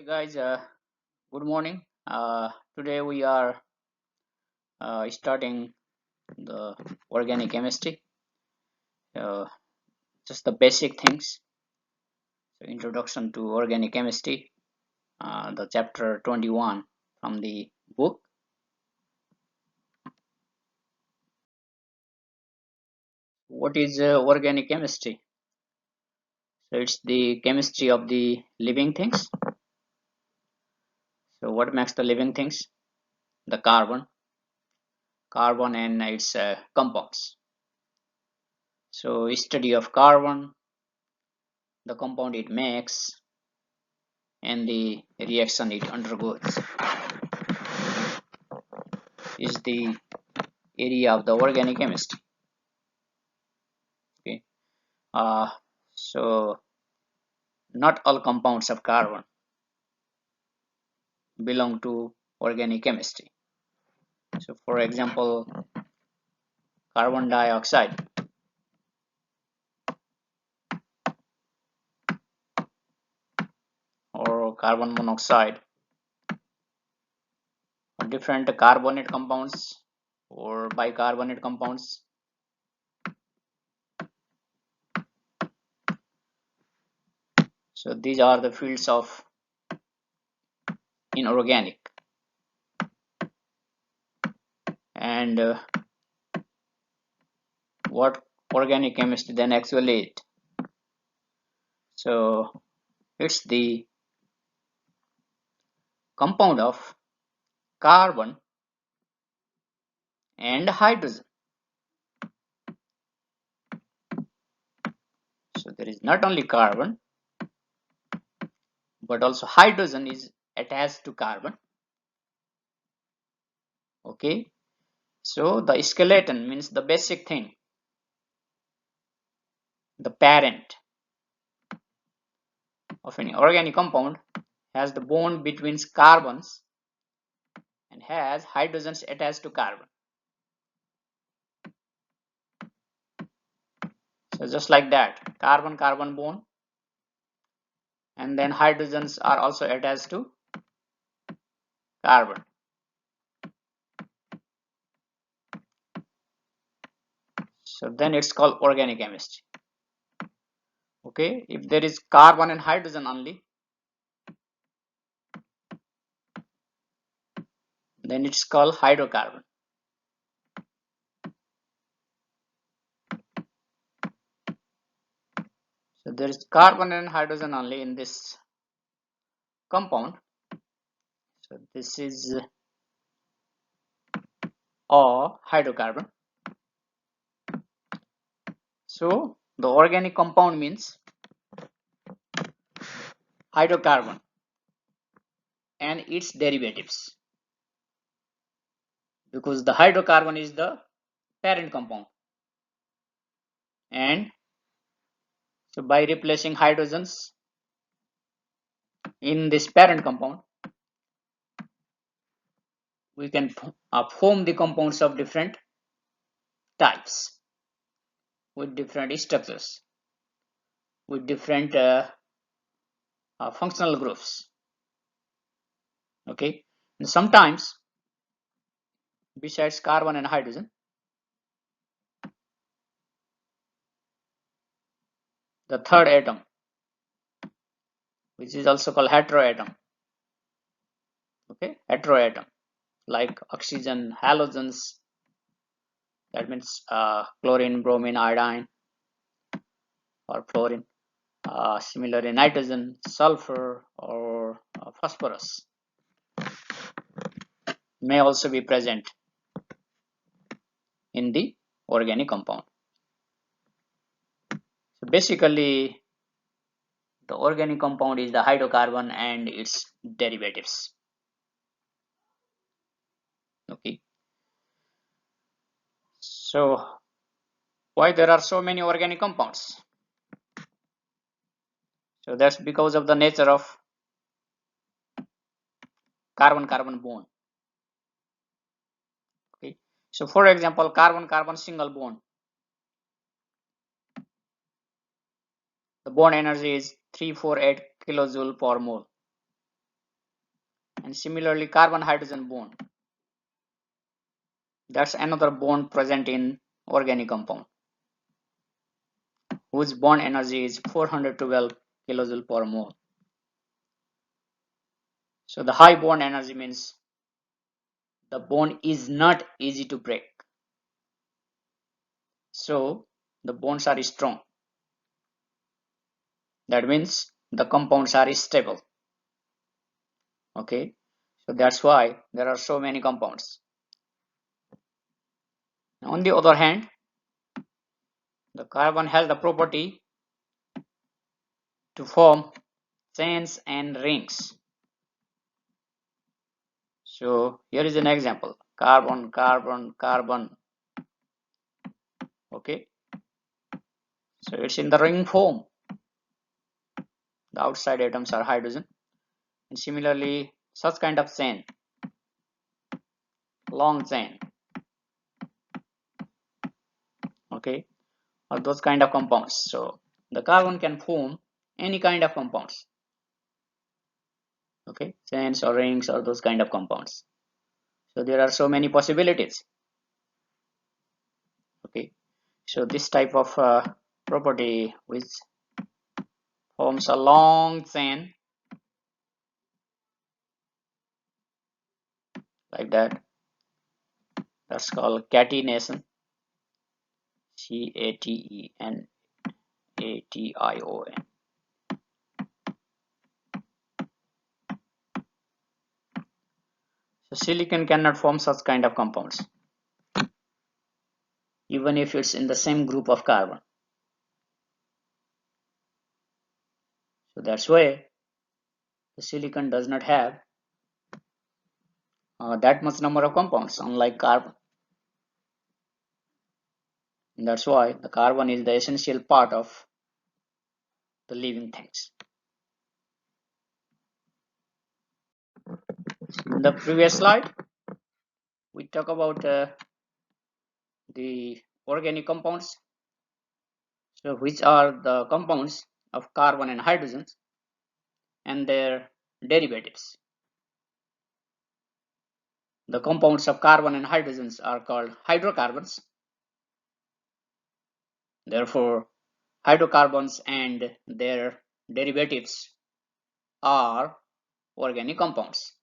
Hi guys, good morning. Today we are starting the organic chemistry, uh, just the basic things. So introduction to organic chemistry, the chapter 21 from the book. What is organic chemistry? So it's the chemistry of the living things. So what makes the living things? The carbon and its compounds. So study of carbon, the compound it makes, and the reaction it undergoes is the area of the organic chemistry. Okay, uh, so not all compounds of carbon belong to organic chemistry. So for example, carbon dioxide or carbon monoxide or different carbonate compounds or bicarbonate compounds. So these are the fields of inorganic, and what organic chemistry then actually is. So it's the compound of carbon and hydrogen. So there is not only carbon but also hydrogen is attached to carbon. Okay, so the skeleton means the basic thing, the parent of any organic compound has the bond between carbons and has hydrogens attached to carbon. So just like that, carbon carbon bond, and then hydrogens are also attached to carbon. So then it's called organic chemistry. Okay, if there is carbon and hydrogen only, then it's called hydrocarbon. So there is carbon and hydrogen only in this compound. So this is a hydrocarbon. So the organic compound means hydrocarbon and its derivatives, because the hydrocarbon is the parent compound, and so by replacing hydrogens in this parent compound, we can form the compounds of different types with different structures, with different functional groups. Okay, and sometimes besides carbon and hydrogen, the third atom, which is also called heteroatom. Okay, heteroatom like oxygen, halogens, that means chlorine, bromine, iodine, or fluorine. Similarly, nitrogen, sulfur, or phosphorus may also be present in the organic compound. So basically, the organic compound is the hydrocarbon and its derivatives. Okay, so why there are so many organic compounds? So that's because of the nature of carbon-carbon bond. Okay, so for example, carbon-carbon single bond, the bond energy is 348 kilojoule per mole. And similarly, carbon hydrogen bond, that's another bond present in organic compound whose bond energy is 412 kilojoule per mole. So the high bond energy means the bond is not easy to break. So the bonds are strong. That means the compounds are stable. Okay, so that's why there are so many compounds. On the other hand, the carbon has the property to form chains and rings. So here is an example: carbon, carbon, carbon. Okay, so it's in the ring form. The outside atoms are hydrogen, and similarly, such kind of chain, long chain. Okay, or those kind of compounds. So the carbon can form any kind of compounds. Okay, chains or rings or those kind of compounds. So there are so many possibilities. Okay, so this type of property which forms a long chain like that, that's called catenation. CATENATION. So silicon cannot form such kind of compounds even if it's in the same group of carbon. So that's why the silicon does not have that much number of compounds unlike carbon. And that's why the carbon is the essential part of the living things. In the previous slide, we talk about the organic compounds, so which are the compounds of carbon and hydrogen and their derivatives. The compounds of carbon and hydrogens are called hydrocarbons. Therefore, hydrocarbons and their derivatives are organic compounds.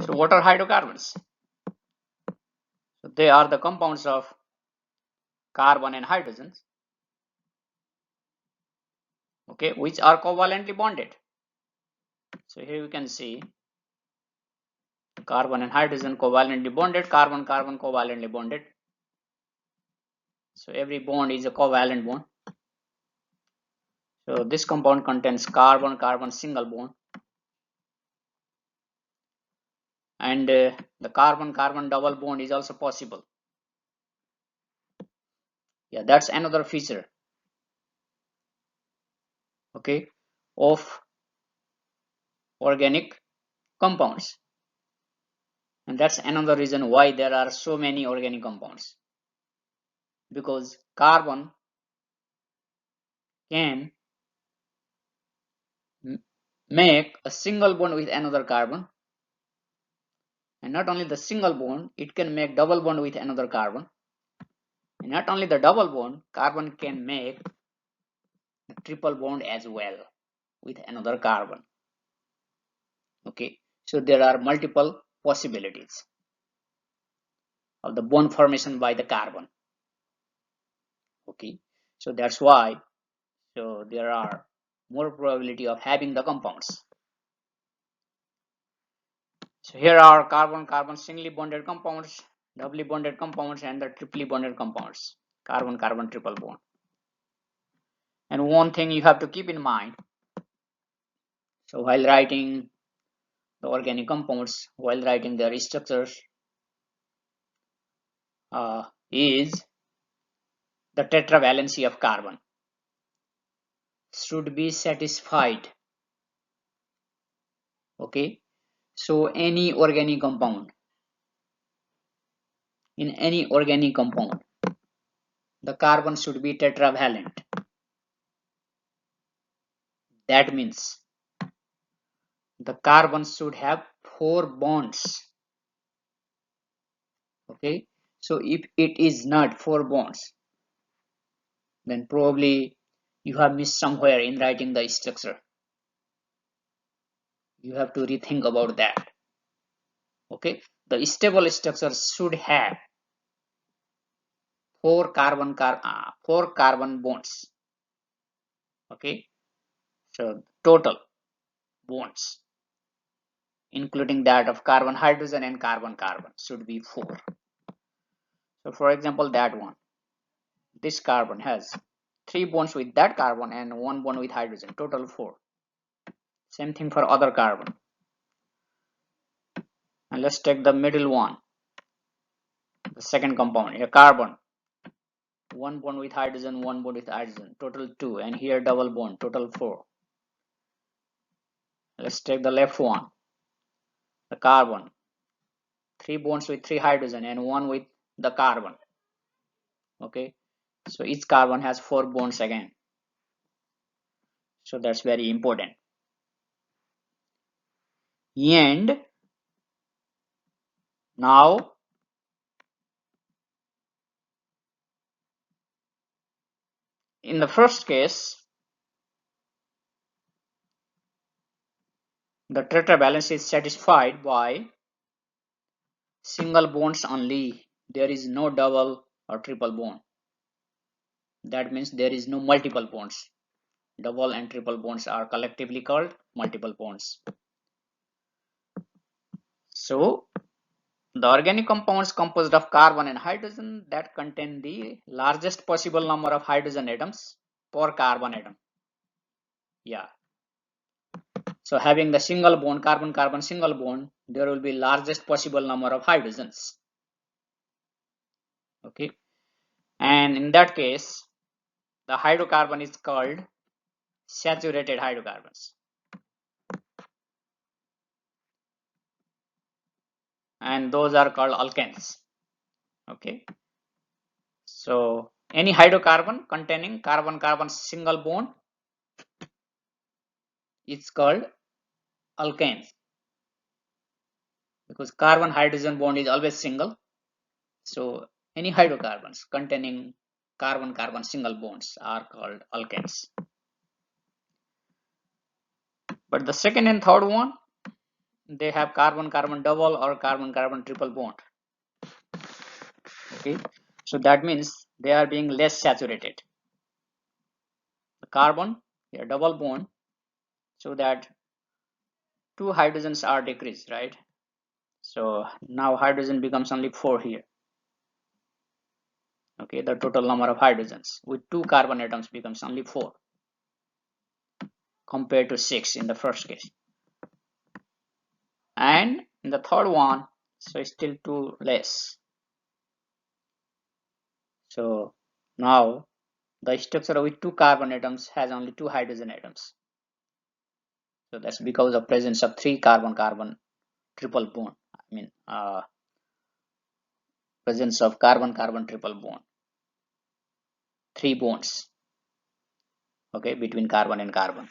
So what are hydrocarbons? So they are the compounds of carbon and hydrogens, okay, which are covalently bonded. So here you can see carbon and hydrogen covalently bonded, carbon carbon covalently bonded. So every bond is a covalent bond. So this compound contains carbon carbon single bond, and the carbon carbon double bond is also possible. Yeah, that's another feature, okay, of organic compounds, and that's another reason why there are so many organic compounds, because carbon can make a single bond with another carbon, and not only the single bond, it can make double bond with another carbon, and not only the double bond, carbon can make a triple bond as well with another carbon. Okay, so there are multiple possibilities of the bond formation by the carbon. Okay, so that's why, so there are more probability of having the compounds. So here are carbon carbon singly bonded compounds, doubly bonded compounds, and the triply bonded compounds, carbon carbon triple bond. And one thing you have to keep in mind, so while writing the organic compounds, while writing their structures, is the tetravalency of carbon should be satisfied. Okay, so any organic compound, in any organic compound, the carbon should be tetravalent. That means the carbon should have 4 bonds. Okay, so if it is not 4 bonds, then probably you have missed somewhere in writing the structure. You have to rethink about that. Okay, the stable structure should have 4 carbon bonds. Okay, so total bonds, including that of carbon hydrogen and carbon carbon, should be 4. So for example, that one, this carbon has 3 bonds with that carbon and 1 bond with hydrogen, total 4. Same thing for other carbon. And let's take the middle one, the second compound, here carbon, 1 bond with hydrogen, 1 bond with hydrogen, total 2, and here double bond, total 4. Let's take the left one, the carbon, 3 bonds with 3 hydrogen and 1 with the carbon. Okay, so each carbon has 4 bonds again, so that's very important. And now in the first case, the tetravalence is satisfied by single bonds only. There is no double or triple bond. That means there is no multiple bonds. Double and triple bonds are collectively called multiple bonds. So the organic compounds composed of carbon and hydrogen that contain the largest possible number of hydrogen atoms per carbon atom. Yeah. So having the single bond, carbon-carbon single bond, there will be largest possible number of hydrogens. Okay. And in that case, the hydrocarbon is called saturated hydrocarbons. And those are called alkanes. Okay. So any hydrocarbon containing carbon-carbon single bond is called alkanes, because carbon hydrogen bond is always single. So any hydrocarbons containing carbon-carbon single bonds are called alkanes. But the second and third one, they have carbon-carbon double or carbon-carbon triple bond. Okay, so that means they are being less saturated. The carbon, here double bond, so that 2 hydrogens are decreased, right? So now hydrogen becomes only 4 here. Okay, the total number of hydrogens with 2 carbon atoms becomes only 4 compared to 6 in the first case. And in the third one, so it's still 2 less. So now the structure with 2 carbon atoms has only 2 hydrogen atoms. So that's because of presence of 3 carbon-carbon triple bond. I mean presence of carbon-carbon triple bond. 3 bonds, okay, between carbon and carbon.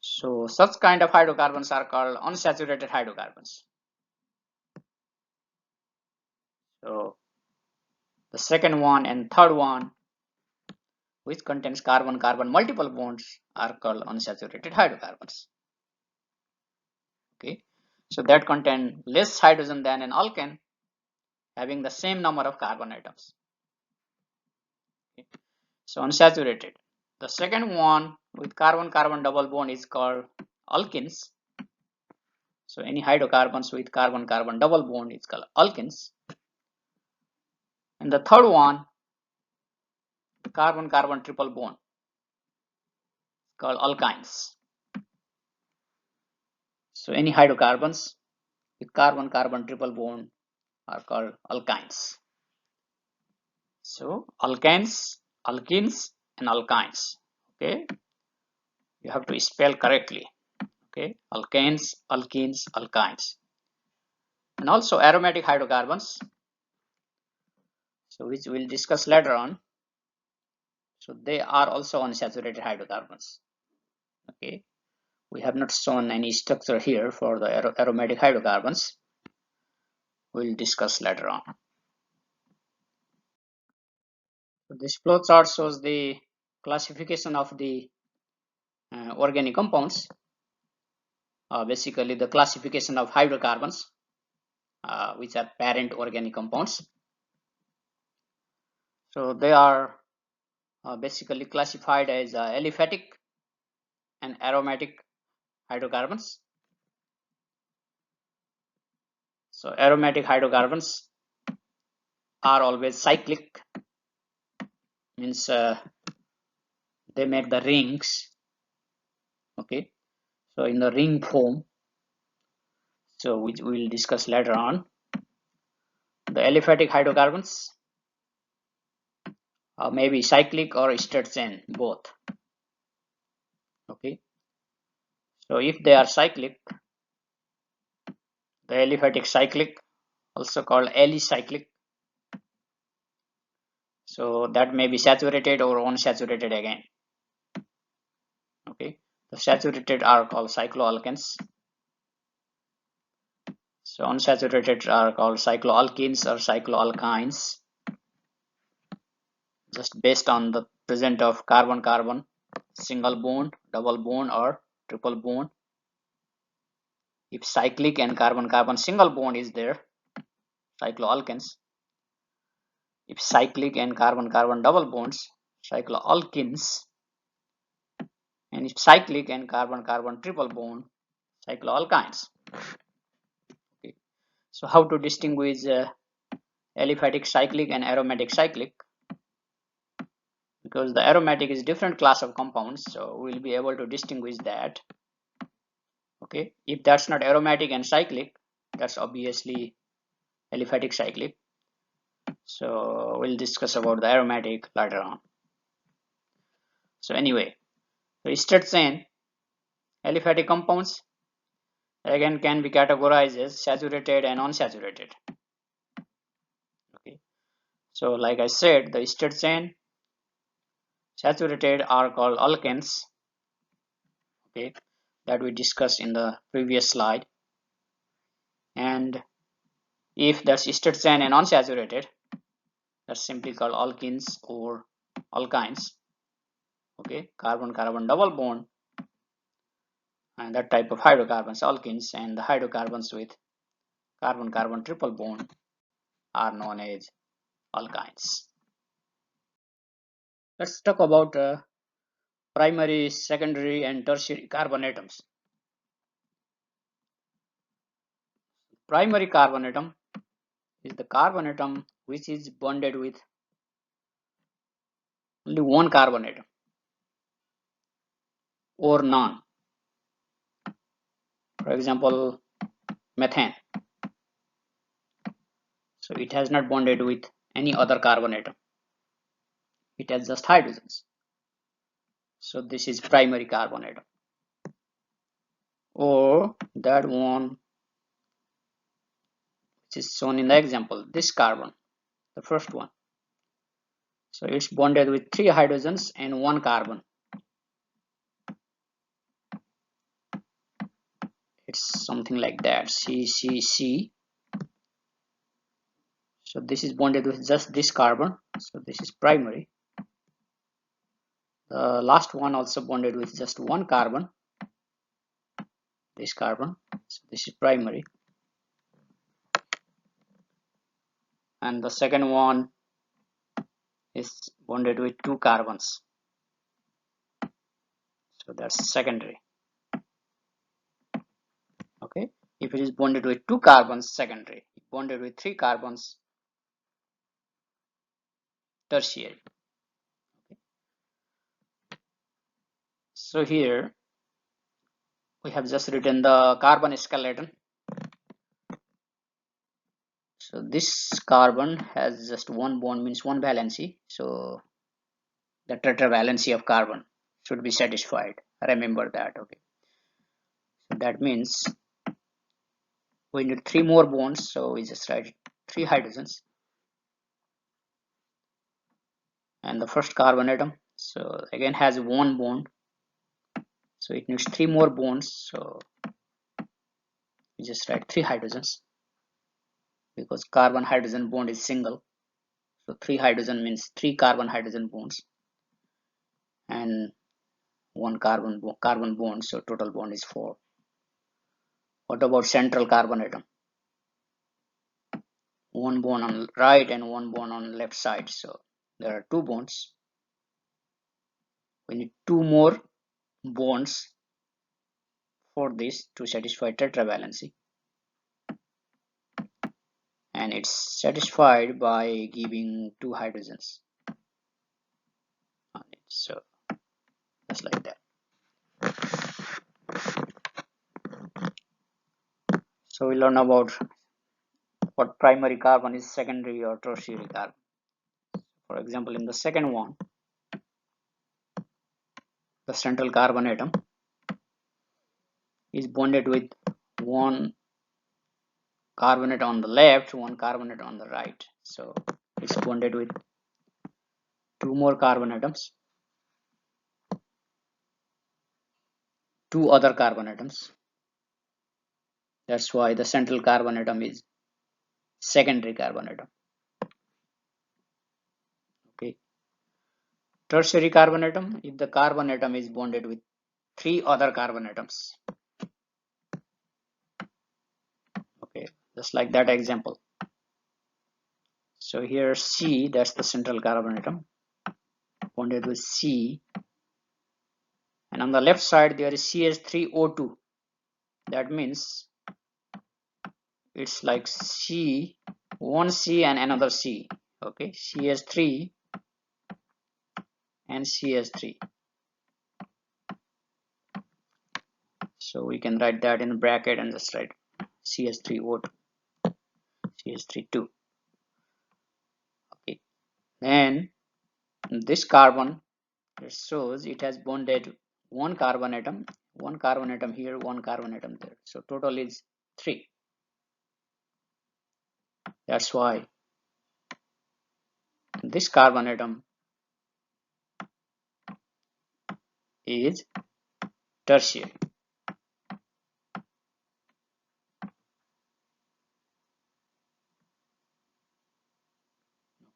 So such kind of hydrocarbons are called unsaturated hydrocarbons. So the second one and third one, which contains carbon-carbon multiple bonds, are called unsaturated hydrocarbons. Okay, so that contain less hydrogen than an alkane, having the same number of carbon atoms. Okay. So unsaturated. The second one with carbon-carbon double bond is called alkenes. So any hydrocarbons with carbon-carbon double bond is called alkenes. And the third one, carbon-carbon triple bond, called alkynes. So any hydrocarbons with carbon-carbon triple bond are called alkynes. So alkanes, alkenes, and alkynes. Okay, you have to spell correctly. Okay, alkanes, alkenes, alkynes. And also aromatic hydrocarbons, so which we'll discuss later on. So they are also unsaturated hydrocarbons. Okay, We have not shown any structure here for the aromatic hydrocarbons. We'll discuss later on. So this flow chart shows the classification of the organic compounds, basically the classification of hydrocarbons, which are parent organic compounds. So they are basically classified as aliphatic and aromatic hydrocarbons. So aromatic hydrocarbons are always cyclic, means they make the rings. Okay, so in the ring form, so which we will discuss later on. The aliphatic hydrocarbons may be cyclic or straight chain, both. Okay, so if they are cyclic, the aliphatic cyclic, also called alicyclic, so that may be saturated or unsaturated again. Okay, the saturated are called cycloalkanes, so unsaturated are called cycloalkenes or cycloalkynes, just based on the presence of carbon-carbon, single bond, double bond, or triple bond. If cyclic and carbon-carbon single bond is there, cycloalkanes. If cyclic and carbon-carbon double bonds, cycloalkenes. And if cyclic and carbon-carbon triple bond, cycloalkynes. Okay. So how to distinguish aliphatic cyclic and aromatic cyclic? Because the aromatic is different class of compounds, so we'll be able to distinguish that. Okay, if that's not aromatic and cyclic, that's obviously aliphatic cyclic. So we'll discuss about the aromatic later on. So anyway, the straight chain aliphatic compounds again can be categorized as saturated and unsaturated. Okay, so like I said, the straight chain saturated are called alkanes. Okay, that we discussed in the previous slide. And if that's straight chain and unsaturated, that's simply called alkenes or alkynes. Okay, carbon-carbon double bond, and that type of hydrocarbons, alkenes, and the hydrocarbons with carbon-carbon triple bond are known as alkynes. Let's talk about primary, secondary, and tertiary carbon atoms. Primary carbon atom is the carbon atom which is bonded with only one carbon atom or none. For example, methane. So it has not bonded with any other carbon atom. It has just hydrogens. So this is primary carbon atom. Or that one which is shown in the example, this carbon, the first one. So it's bonded with 3 hydrogens and 1 carbon. It's something like that, CCC. So this is bonded with just this carbon, so this is primary. The last one also bonded with just 1 carbon, this carbon, so this is primary. And the second one is bonded with 2 carbons, so that's secondary. Okay, if it is bonded with 2 carbons, secondary. If bonded with 3 carbons, tertiary. Okay. So here we have just written the carbon skeleton. So this carbon has just one bond, means one valency, so the tetravalency of carbon should be satisfied. Remember that. Okay, so that means we need 3 more bonds, so we just write 3 hydrogens. And the first carbon atom, so again has one bond, So it needs 3 more bonds, so we just write 3 hydrogens because carbon hydrogen bond is single. So 3 hydrogen means 3 carbon hydrogen bonds and 1 carbon bond, so total bond is 4. What about central carbon atom? 1 bond on right and 1 bond on left side, so there are 2 bonds. We need 2 more bonds for this to satisfy tetravalency, and it's satisfied by giving 2 hydrogens on it. So just like that. So we learn about what primary carbon is, secondary or tertiary carbon. For example, in the second one, the central carbon atom is bonded with 1 carbonate on the left, 1 carbonate on the right. So it's bonded with 2 more carbon atoms, 2 other carbon atoms. That's why the central carbon atom is secondary carbon atom. Okay. Tertiary carbon atom, if the carbon atom is bonded with 3 other carbon atoms. Okay, just like that example. So here C, that's the central carbon atom, bonded with C, and on the left side there is CH3O2. That means it's like C, one C and another C. Okay, CH3 and CH3. So we can write that in bracket and just write CH3O2, CH32. Okay, then this carbon, it shows it has bonded 1 carbon atom here, 1 carbon atom there. So total is 3. That's why this carbon atom is tertiary.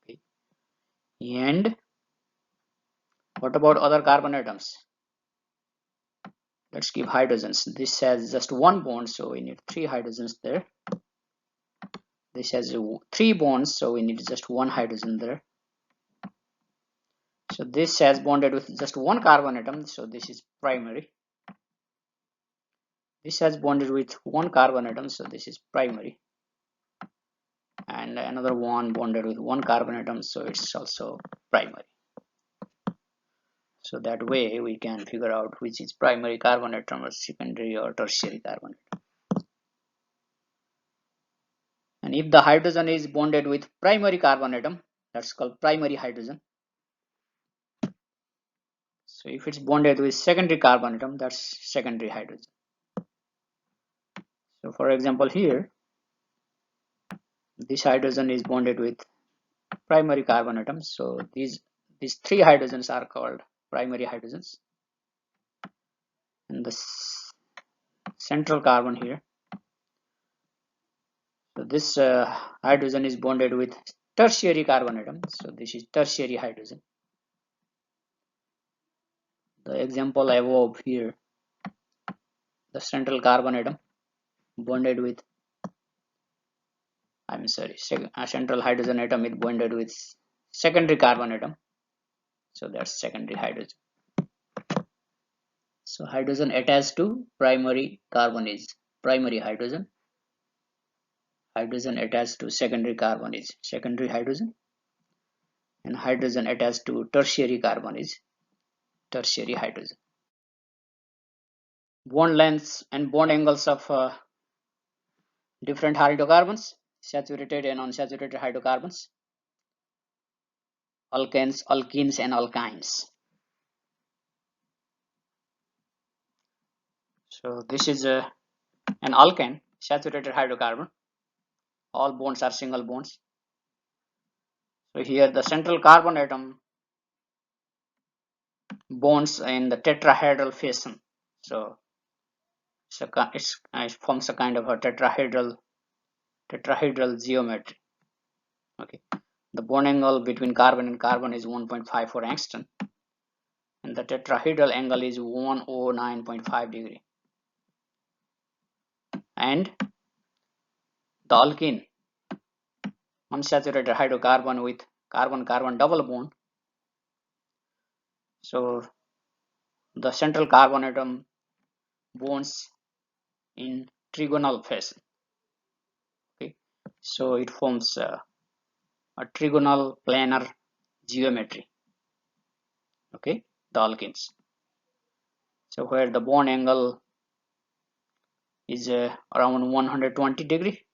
Okay. And what about other carbon atoms? Let's give hydrogens. This has just 1 bond, so we need 3 hydrogens there. This has 3 bonds, so we need just 1 hydrogen there. So this has bonded with just 1 carbon atom, so this is primary. This has bonded with 1 carbon atom, so this is primary. And another one bonded with 1 carbon atom, so it's also primary. So that way we can figure out which is primary carbon atom or secondary or tertiary carbon atom. And if the hydrogen is bonded with primary carbon atom, that's called primary hydrogen. So if it's bonded with secondary carbon atom, that's secondary hydrogen. So for example, here this hydrogen is bonded with primary carbon atoms, so these 3 hydrogens are called primary hydrogens, and the central carbon here, so this hydrogen is bonded with tertiary carbon atom, so this is tertiary hydrogen. The example above here, the central carbon atom bonded with central hydrogen atom is bonded with secondary carbon atom, so that's secondary hydrogen. So hydrogen attached to primary carbon is primary hydrogen. Hydrogen attached to secondary carbon is secondary hydrogen, and hydrogen attached to tertiary carbon is tertiary hydrogen. Bond lengths and bond angles of different hydrocarbons, saturated and unsaturated hydrocarbons, alkanes, alkenes, and alkynes. So this is an alkane, saturated hydrocarbon. All bonds are single bonds. So here the central carbon atom bonds in the tetrahedral fashion. So it forms a kind of a tetrahedral geometry. Okay, the bond angle between carbon and carbon is 1.54 angstrom, and the tetrahedral angle is 109.5 degree. And the alkene, unsaturated hydrocarbon with carbon-carbon double bond. So the central carbon atom bonds in trigonal fashion. Okay, so it forms a trigonal planar geometry. Okay, the alkenes. So where the bond angle is around 120 degree,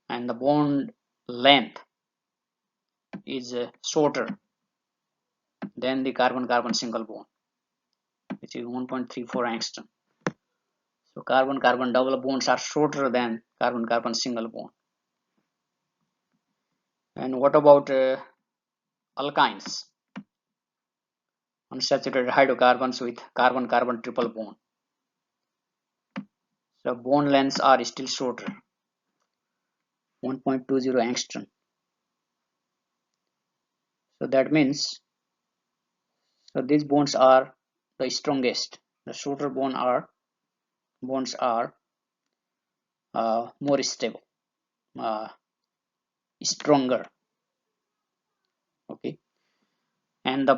and the bond length is shorter than the carbon-carbon single bond, which is 1.34 angstrom. So carbon-carbon double bonds are shorter than carbon-carbon single bond. And what about alkynes? Unsaturated hydrocarbons with carbon-carbon triple bond. So bond lengths are still shorter, 1.20 angstrom. So that means, so these bonds are the strongest. The shorter bonds are more stable, stronger. Okay, and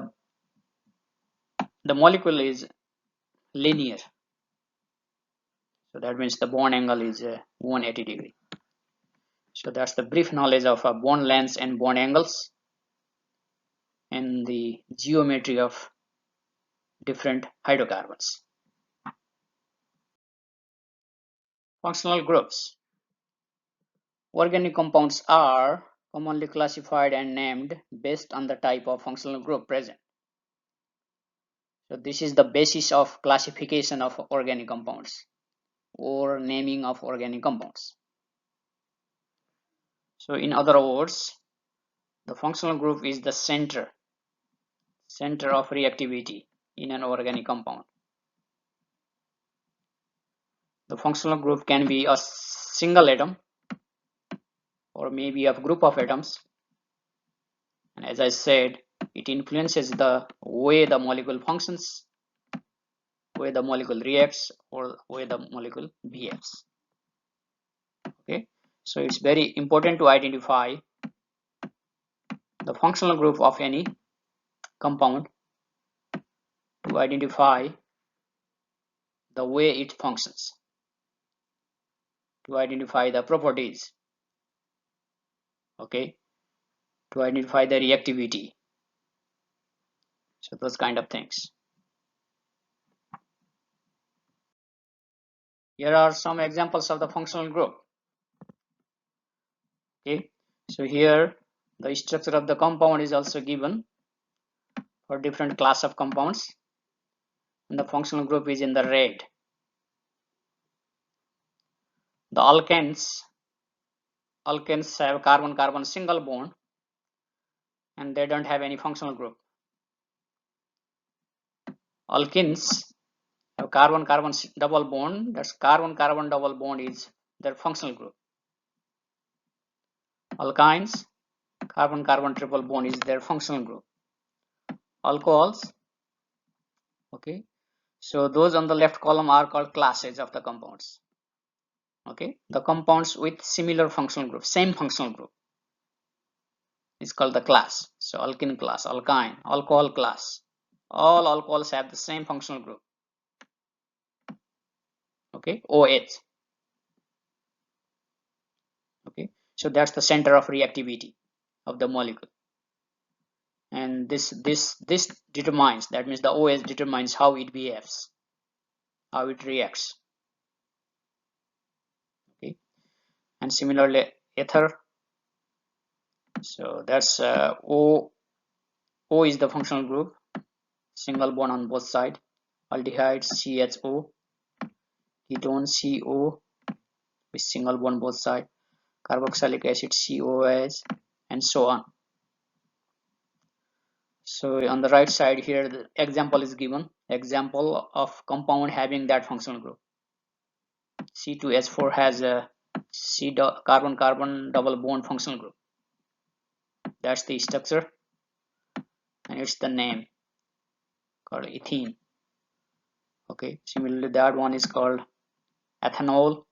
the molecule is linear. So that means the bond angle is 180 degree. So that's the brief knowledge of bond lengths and bond angles and the geometry of different hydrocarbons. Functional groups. Organic compounds are commonly classified and named based on the type of functional group present. So this is the basis of classification of organic compounds or naming of organic compounds. So in other words, the functional group is the center of reactivity in an organic compound. The functional group can be a single atom or maybe a group of atoms, and as I said, it influences the way the molecule functions, way the molecule reacts, or way the molecule behaves. Okay, so it's very important to identify the functional group of any compound, to identify the way it functions, to identify the properties, okay, to identify the reactivity. So those kind of things. Here are some examples of the functional group. Okay, so here the structure of the compound is also given for different class of compounds, and the functional group is in the red. The alkanes have carbon-carbon single bond, and they don't have any functional group. Alkenes have carbon-carbon double bond. That's carbon-carbon double bond is their functional group. Alkynes, carbon-carbon triple bond is their functional group. Alcohols, okay, so those on the left column are called classes of the compounds. Okay, the compounds with similar functional group, same functional group, is called the class. So alkene class, alkyne, alcohol class. All alcohols have the same functional group. Okay, OH. Okay, so that's the center of reactivity of the molecule, and this determines, that means the OH determines how it behaves, how it reacts. Okay, and similarly ether, so that's O is the functional group, single bond on both sides. Aldehyde CHO, ketone CO with single bond both sides, carboxylic acid COOH, and so on. So on the right side here, the example is given. Example of compound having that functional group. C2H4 has a carbon-carbon double bond functional group. That's the structure, and it's the name called ethene. Okay, similarly that one is called ethanol.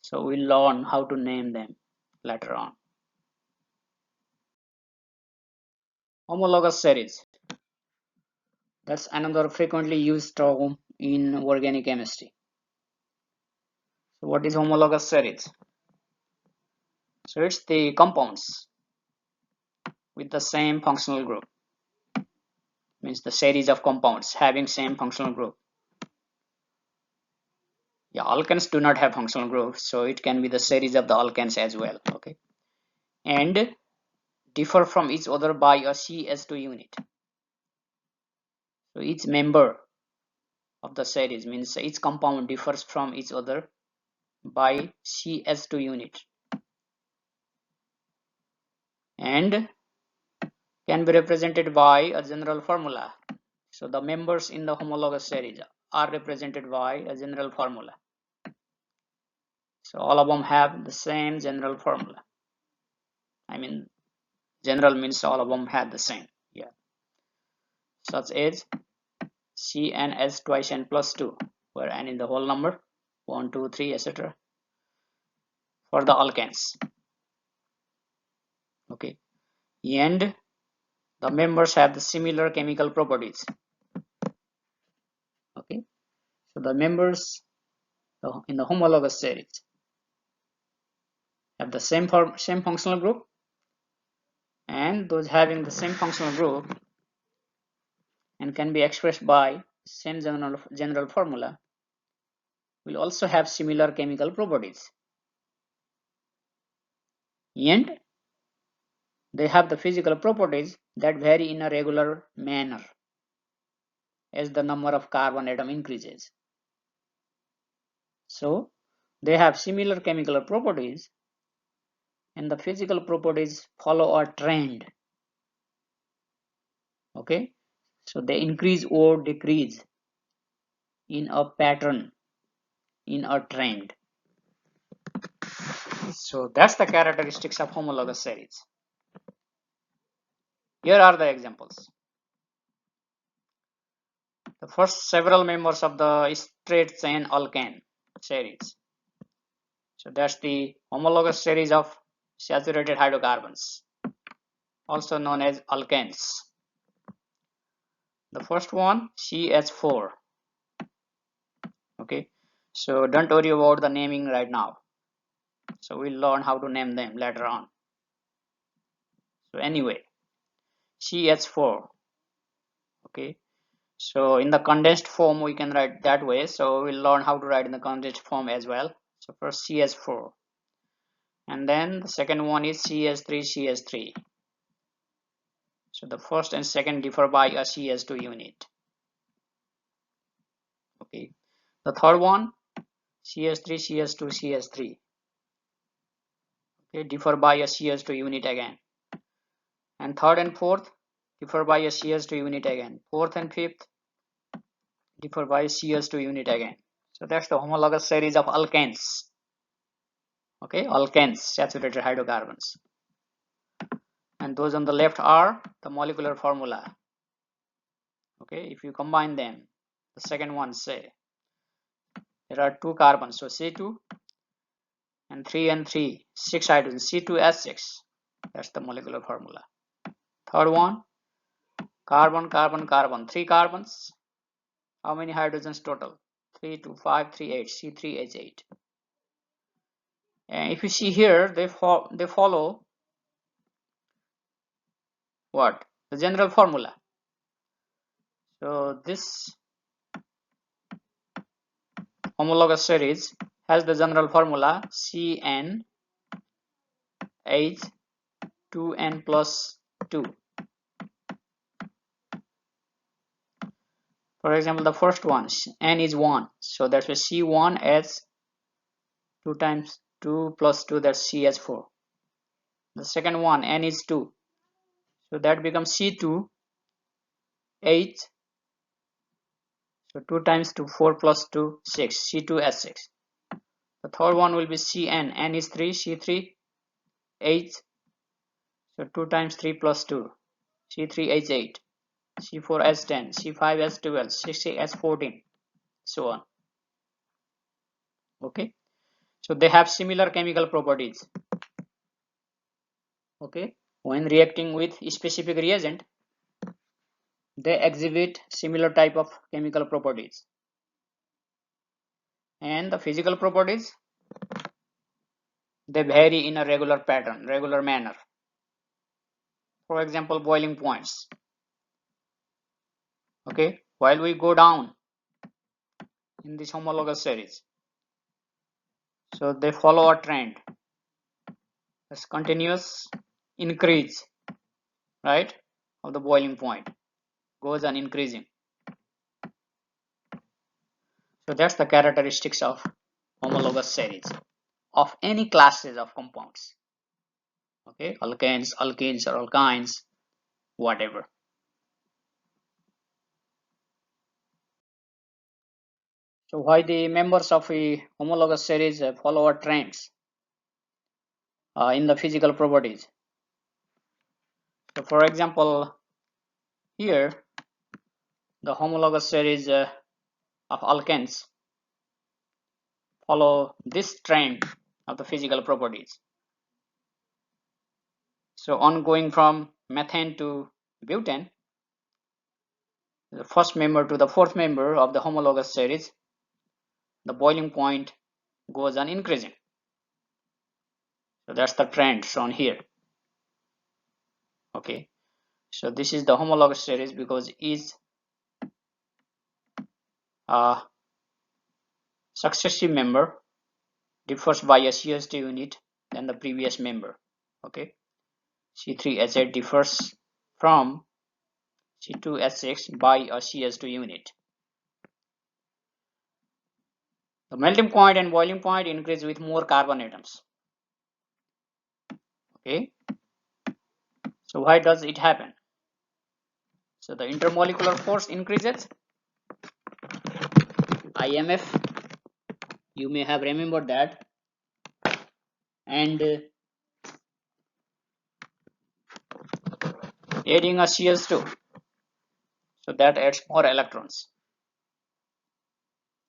So we'll learn how to name them later on. Homologous series. That's another frequently used term in organic chemistry. So what is homologous series? So it's the compounds with the same functional group. Means the series of compounds having same functional group. Yeah, alkanes do not have functional groups, so it can be the series of the alkanes as well. Okay, and differ from each other by a CH2 unit. So each member of the series means each compound differs from each other by CH2 unit and can be represented by a general formula. So the members in the homologous series are represented by a general formula. So all of them have the same general formula. I mean, general means all of them have the same. Yeah. Such as C n s twice n plus 2, where n is the whole number, 1, 2, 3, etc. for the alkanes. Okay. And the members have the similar chemical properties. Okay. So the members in the homologous series have the same functional group, and those having the same functional group and can be expressed by same general formula will also have similar chemical properties, and they have the physical properties that vary in a regular manner as the number of carbon atom increases. So they have similar chemical properties, and the physical properties follow a trend. Okay, so they increase or decrease in a pattern, in a trend. So that's the characteristics of homologous series. Here are the examples. The first several members of the straight chain alkane series. So that's the homologous series of saturated hydrocarbons, also known as alkanes. The first one, CH4. Okay, so don't worry about the naming right now. So we'll learn how to name them later on. So anyway, CH4. Okay, so in the condensed form we can write that way. So we'll learn how to write in the condensed form as well. So first CH4, and then the second one is CH3. So the first and second differ by a CH2 unit. Okay, the third one, CH3. Okay, differ by a CH2 unit again. And third and fourth differ by a CH2 unit again. Fourth and fifth differ by CH2 unit again. So that's the homologous series of alkanes. Okay, alkanes, saturated hydrocarbons. And those on the left are the molecular formula. Okay, if you combine them, the second one, say there are 2 carbons, so C2, and 3 and 3, 6 hydrogens, C2H6. That's the molecular formula. Third one, carbon, 3 carbons. How many hydrogens total? 3, 2, 5, 3, 8, C3H8. And if you see here, they follow what? The general formula. So this homologous series has the general formula CnH2n plus 2. For example, the first one, n is 1, so that's why C1 as 2 times 2 plus 2, that's CH4. The second one, n is 2, so that becomes C2 8. So 2 times 2, 4 plus 2, 6, C2H6. The third one will be Cn, N is 3, C3, 8. So 2 times 3 plus 2, C3H8, C4H10, C5H12, C6H14, so on. Okay, so they have similar chemical properties. Okay, when reacting with specific reagent, they exhibit similar type of chemical properties. And the physical properties, they vary in a regular pattern, regular manner. For example, boiling points. Okay, while we go down in this homologous series, so they follow a trend. It's continuous increase, right, of the boiling point, goes on increasing. So that's the characteristics of homologous series of any classes of compounds. Okay, alkanes, alkenes, or alkynes, whatever. So why the members of a homologous series follow a trends in the physical properties? So for example, here the homologous series of alkanes follow this trend of the physical properties. So on going from methane to butane, the first member to the fourth member of the homologous series, the boiling point goes on increasing. So that's the trend shown here. Okay, so this is the homologous series because each successive member differs by a CH2 unit than the previous member. Okay, C3H8 differs from C2H6 by a CH2 unit. The melting point and boiling point increase with more carbon atoms. Okay, so why does it happen? So the intermolecular force increases, IMF, you may have remembered that, and adding a CH2, so that adds more electrons.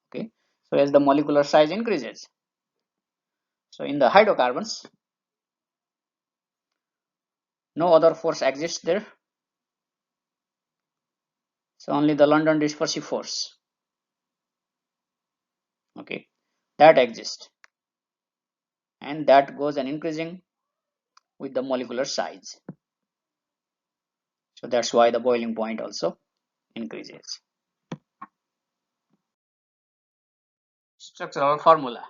Okay, so as the molecular size increases, so in the hydrocarbons no other force exists there, so only the London dispersive force, okay, that exists, and that goes on increasing with the molecular size. So that's why the boiling point also increases. Structural formula.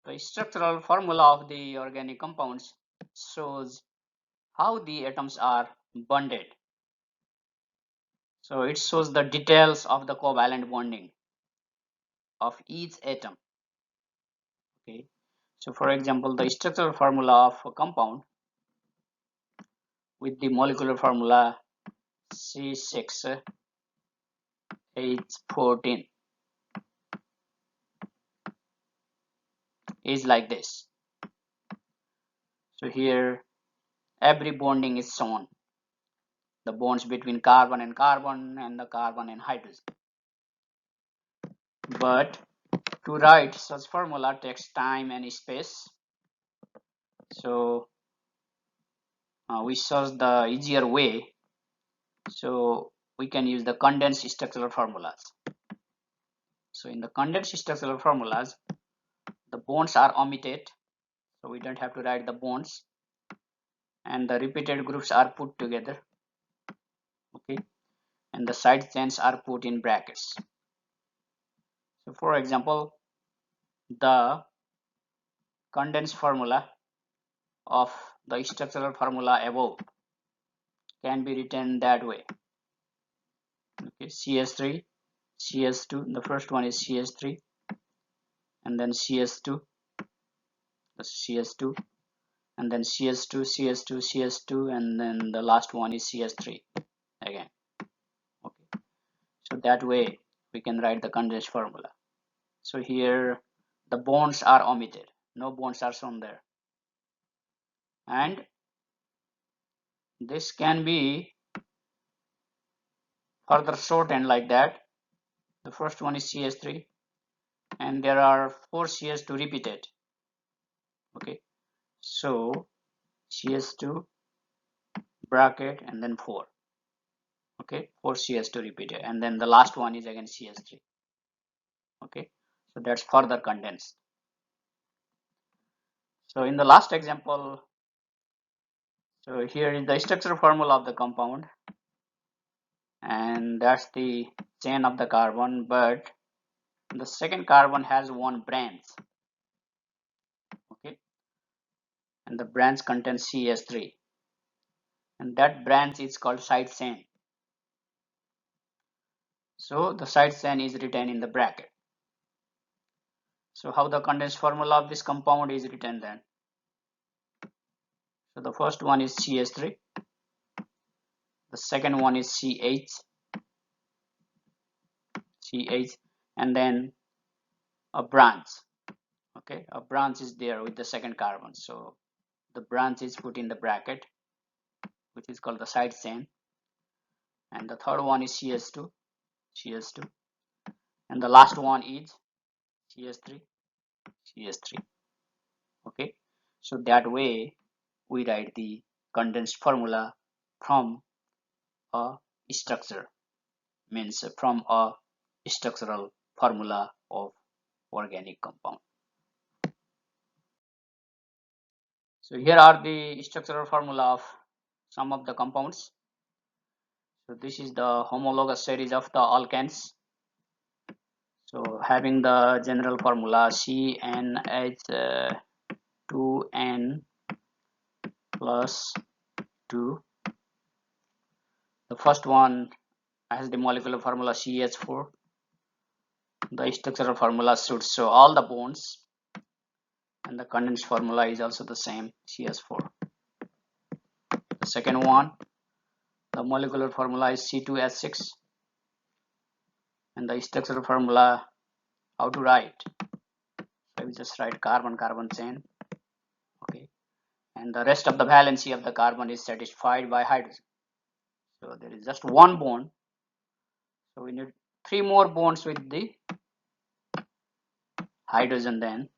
The structural formula of the organic compounds shows how the atoms are bonded. So it shows the details of the covalent bonding of each atom. Okay, so for example, the structural formula of a compound with the molecular formula C6H14 is like this. So here every bonding is shown, the bonds between carbon and the carbon and hydrogen. But to write such formula takes time and space, so we search the easier way, so we can use the condensed structural formulas. So in the condensed structural formulas, the bonds are omitted, so we don't have to write the bonds, and the repeated groups are put together. Okay, and the side chains are put in brackets. So for example, the condensed formula of the structural formula above can be written that way. Okay, CS3, CS2, the first one is CS3, and then CS2, the CS2, and then CS2, CS2, CS2, and then the last one is CS3 again. that way we can write the condensed formula. So here the bonds are omitted, no bonds are shown there, and this can be further shortened like that. The first one is CH3 and there are 4 CH2 repeated. Okay, so CH2 bracket and then 4. Okay, 4 CH2 repeated, and then the last one is again CH3. Okay, so that's further condensed. So in the last example, so here is the structural formula of the compound, and that's the chain of the carbon, but the second carbon has one branch. Okay, and the branch contains CH3, and that branch is called side chain. So the side chain is written in the bracket. So how the condensed formula of this compound is written then? So the first one is CH3, the second one is CH, and then a branch. Okay, a branch is there with the second carbon, so the branch is put in the bracket, which is called the side chain, and the third one is CH2, and the last one is CH3. Okay, so that way we write the condensed formula from a structure, means from a structural formula of organic compound. So here are the structural formula of some of the compounds. So this is the homologous series of the alkanes. So having the general formula CnH2n plus 2. The first one has the molecular formula CH4. The structural formula should show all the bonds, and the condensed formula is also the same, CH4. The second one, the molecular formula is C2H6, and the structural formula, how to write? So we just write carbon-carbon chain. Okay, and the rest of the valency of the carbon is satisfied by hydrogen. So there is just one bond, so we need 3 more bonds with the hydrogen then.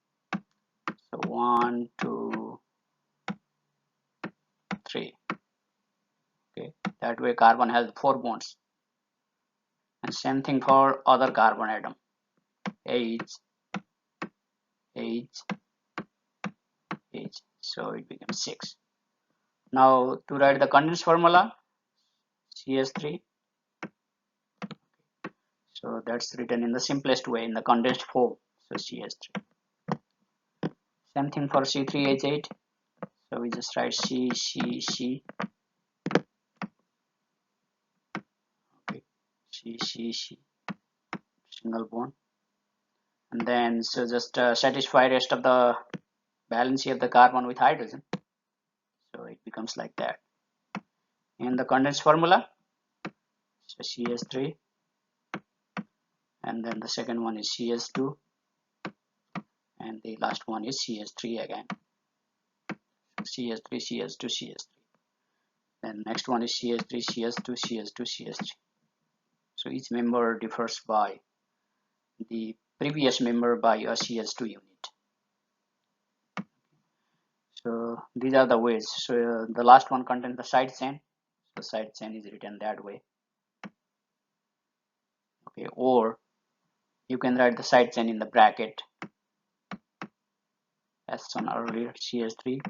So 1, 2, 3. Okay, that way carbon has 4 bonds, and same thing for other carbon atom, H, H, H, so it becomes 6. Now to write the condensed formula, CH3, so that's written in the simplest way in the condensed form, so CH3. Same thing for C3H8, so we just write C, okay, C, single bond, and then so just satisfy rest of the valency of the carbon with hydrogen, so it becomes like that. In the condensed formula, so CH3, and then the second one is CH2, and the last one is CH3 again, CH3, CH2, CH3. Then next one is CH3, CH2, CH2, CH3. So each member differs by the previous member by a CH2 unit. So these are the ways. So the last one contains the side chain. The side chain is written that way. Okay, or you can write the side chain in the bracket as shown earlier, CH3,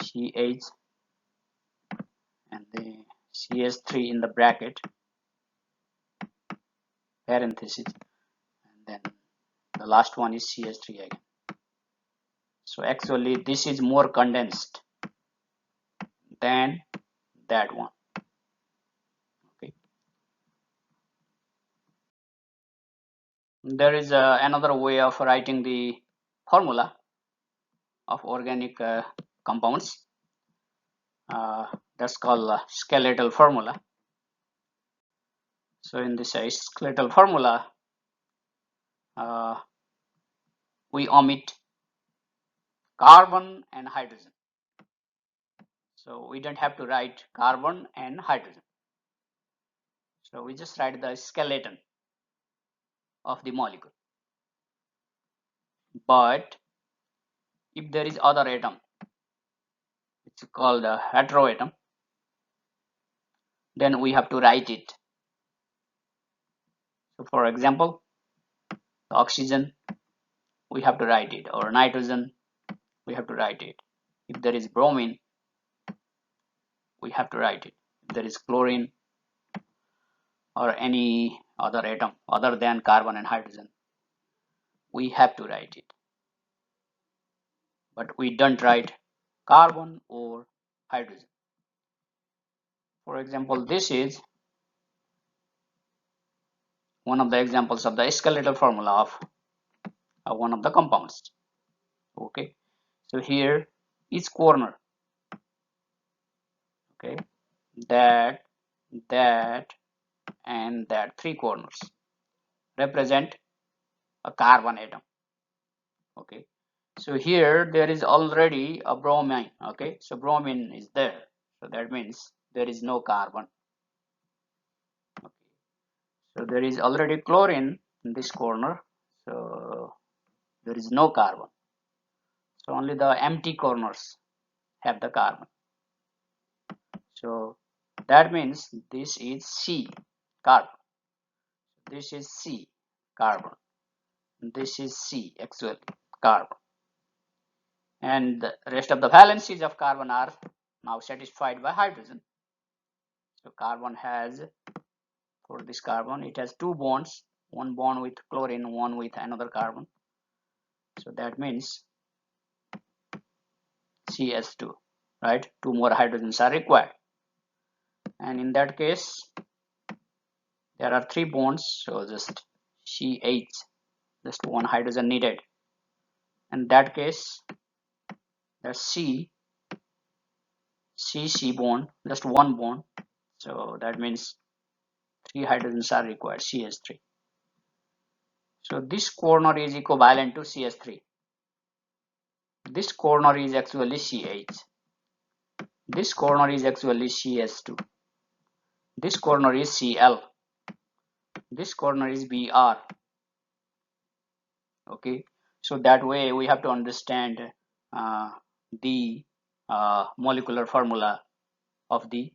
CH, and the CH3 in the bracket, parenthesis, and then the last one is CH3 again. So actually this is more condensed than that one. Okay, there is another way of writing the formula of organic compounds, that's called skeletal formula. So in this skeletal formula, uh, we omit carbon and hydrogen. So we don't have to write carbon and hydrogen. So we just write the skeleton of the molecule. But if there is other atom, it's called a heteroatom, then we have to write it. So for example, the oxygen, we have to write it, or nitrogen, we have to write it. If there is bromine, we have to write it. If there is chlorine or any other atom other than carbon and hydrogen, we have to write it. But we don't write carbon or hydrogen. For example, this is one of the examples of the skeletal formula of one of the compounds. Okay, so here each corner, okay, that, and that, three corners represent a carbon atom. Okay, so here there is already a bromine. Okay, so bromine is there, so that means there is no carbon. Okay, so there is already chlorine in this corner, so there is no carbon. So only the empty corners have the carbon. So that means this is C, carbon. This is C, carbon. This is C, actually, carbon. And the rest of the valencies of carbon are now satisfied by hydrogen. So carbon has, for this carbon, it has two bonds, one bond with chlorine, one with another carbon. So that means CS2, right? Two more hydrogens are required. And in that case, there are three bonds, so just CH, just one hydrogen needed. In that case, there's C bond, just one bond. So that means three hydrogens are required, CH3. So this corner is equivalent to CH3. This corner is actually CH. This corner is actually CS2. This corner is Cl. This corner is Br. Okay, so that way we have to understand uh, the molecular formula of the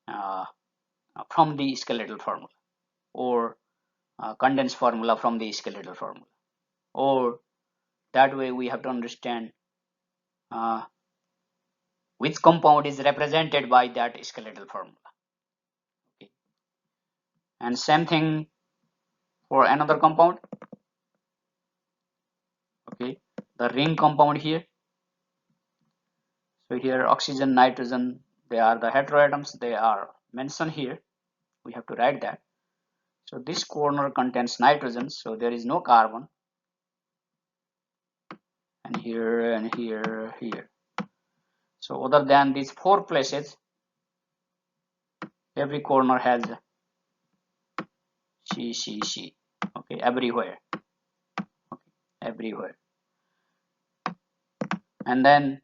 uh, from the skeletal formula, or condensed formula from the skeletal formula, or that way we have to understand uh, which compound is represented by that skeletal formula. Okay. And same thing for another compound. Okay, the ring compound here. So here oxygen, nitrogen, they are the heteroatoms, they are mentioned here. We have to write that. So this corner contains nitrogen, so there is no carbon. And here and here, here. So other than these four places, every corner has C. Okay, everywhere. Okay, everywhere. And then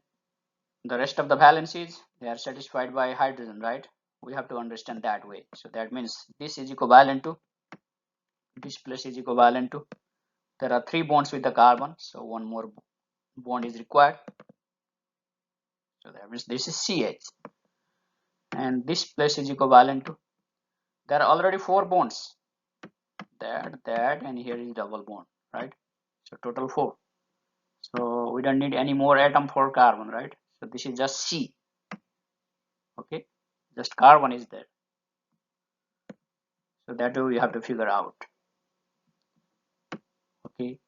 the rest of the valencies, they are satisfied by hydrogen, right? We have to understand that way. So that means this is equivalent to, this place is equivalent to, there are three bonds with the carbon, so one more bond is required. So that means this is CH. And this place is equivalent to, there are already four bonds, that, and here is double bond, right? So total four. So we don't need any more atom for carbon, right? So this is just C. Okay, just carbon is there. So that way we have to figure out. Okay,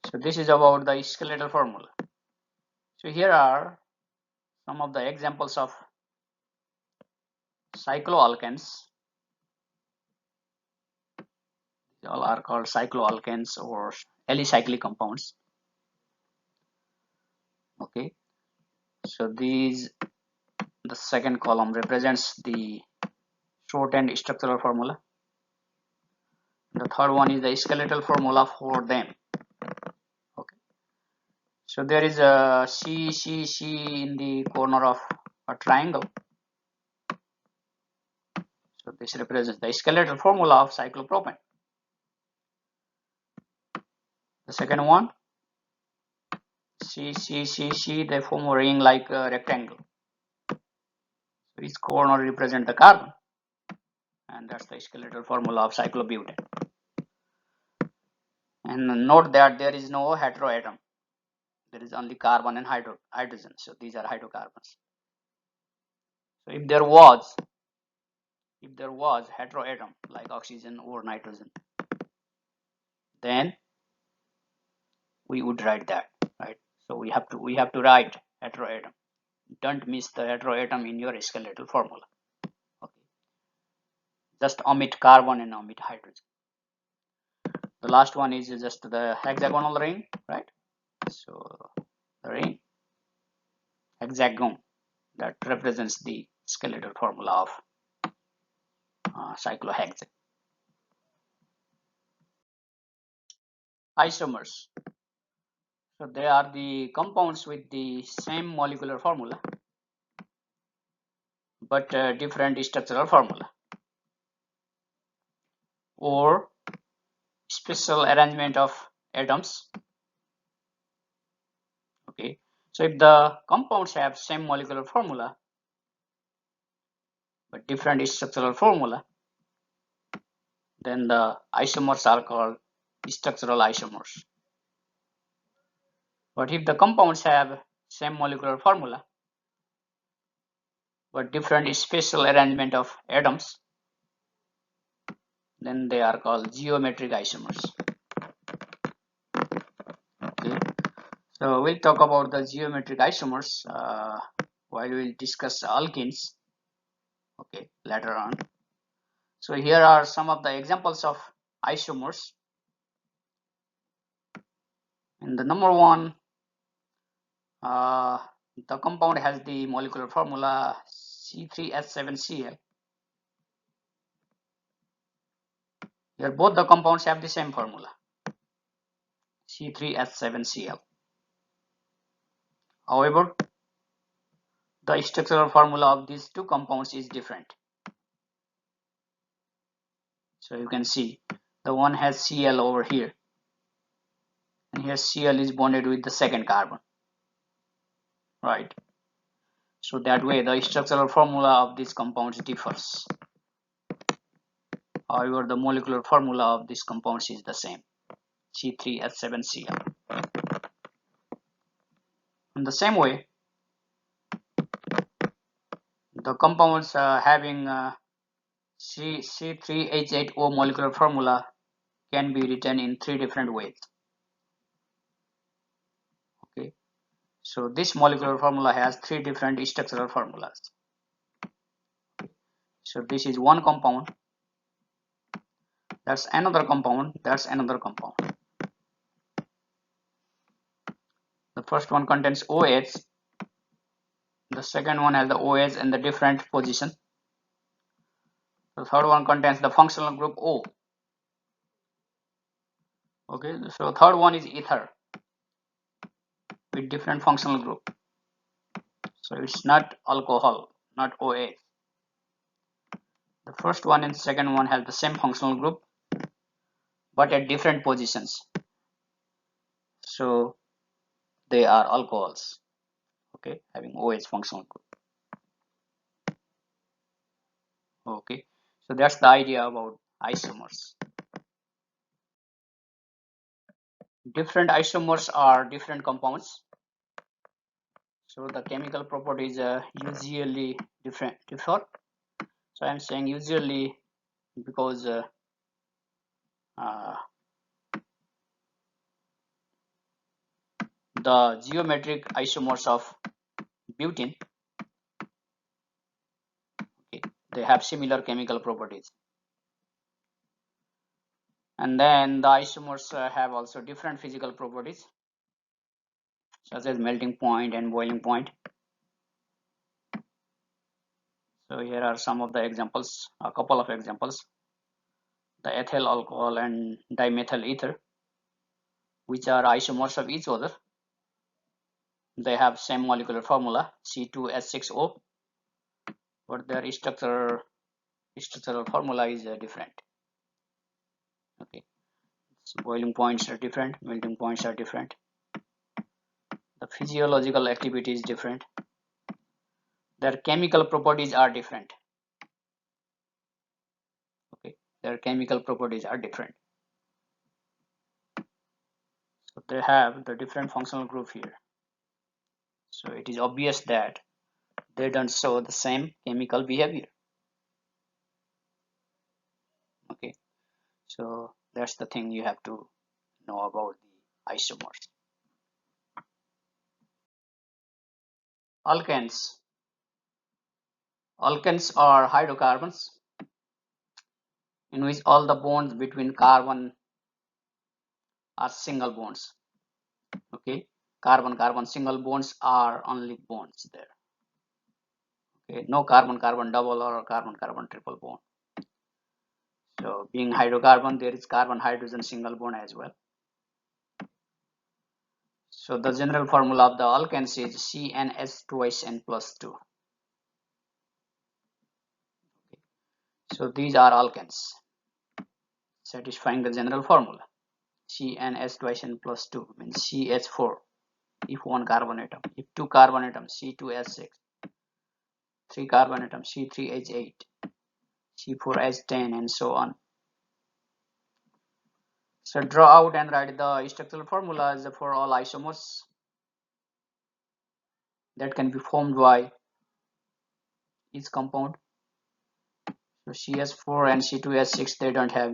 so this is about the skeletal formula. So here are some of the examples of cycloalkanes. They all are called cycloalkanes or alicyclic compounds. Okay, so these, the second column represents the shortened structural formula. The third one is the skeletal formula for them. Okay, so there is a C in the corner of a triangle. So this represents the skeletal formula of cyclopropane. The second one, they form a ring like a rectangle. So each corner represents the carbon, and that's the skeletal formula of cyclobutane. And note that there is no heteroatom. There is only carbon and hydrogen. So these are hydrocarbons. So if there was heteroatom like oxygen or nitrogen, then we would write that, right? So we have to write heteroatom. Don't miss the heteroatom in your skeletal formula. Okay. Just omit carbon and omit hydrogen. The last one is just the hexagonal ring, right? So the ring hexagon that represents the skeletal formula of cyclohexane. Isomers. So they are the compounds with the same molecular formula but different structural formula or special arrangement of atoms. Okay, so if the compounds have same molecular formula but different structural formula, then the isomers are called structural isomers. But if the compounds have same molecular formula but different special arrangement of atoms, then they are called geometric isomers. Okay, so we'll talk about the geometric isomers while we'll discuss alkenes, okay, later on. So here are some of the examples of isomers. And the number one, the compound has the molecular formula C3H7Cl. Here both the compounds have the same formula, C3H7Cl. However, the structural formula of these two compounds is different. So you can see the one has Cl over here, and here Cl is bonded with the second carbon, right? So that way the structural formula of these compounds differs. However, the molecular formula of these compounds is the same, C3H7Cl. In the same way, the compounds having C3H8O molecular formula can be written in three different ways. Okay, so this molecular formula has three different structural formulas. So this is one compound, that's another compound, that's another compound. The first one contains OH, the second one has the OH in the different position. The third one contains the functional group O. Okay, so third one is ether with different functional group. So it's not alcohol, not OH. The first one and second one have the same functional group but at different positions. So they are alcohols, okay, having OH functional group. Okay, so that's the idea about isomers. Different isomers are different compounds, so the chemical properties usually differ. So I'm saying usually because the geometric isomers of butene, okay, they have similar chemical properties, and then the isomers have also different physical properties such as melting point and boiling point. So here are some of the examples, a couple of examples. the ethyl alcohol and dimethyl ether, which are isomers of each other. They have same molecular formula C2H6O, but their structural formula is different. Okay, so boiling points are different, melting points are different, the physiological activity is different, their chemical properties are different. Okay, their chemical properties are different. So they have the different functional group here. So it is obvious that they don't show the same chemical behavior. Okay, so that's the thing you have to know about the isomers. Alkanes. Alkanes are hydrocarbons in which all the bonds between carbon are single bonds. Okay, carbon single bonds are only bonds there. Okay, no carbon double or carbon triple bond. So being hydrocarbon, there is carbon hydrogen single bond as well. So the general formula of the alkanes is CnH twice N plus 2. Okay. So these are alkanes satisfying the general formula. CnH twice N plus 2 means CH4 if one carbon atom, if two carbon atoms C2H6, three carbon atoms C3H8, C4H10 and so on. So draw out and write the structural formulas for all isomers that can be formed by each compound. So CS4 and C2H6, they don't have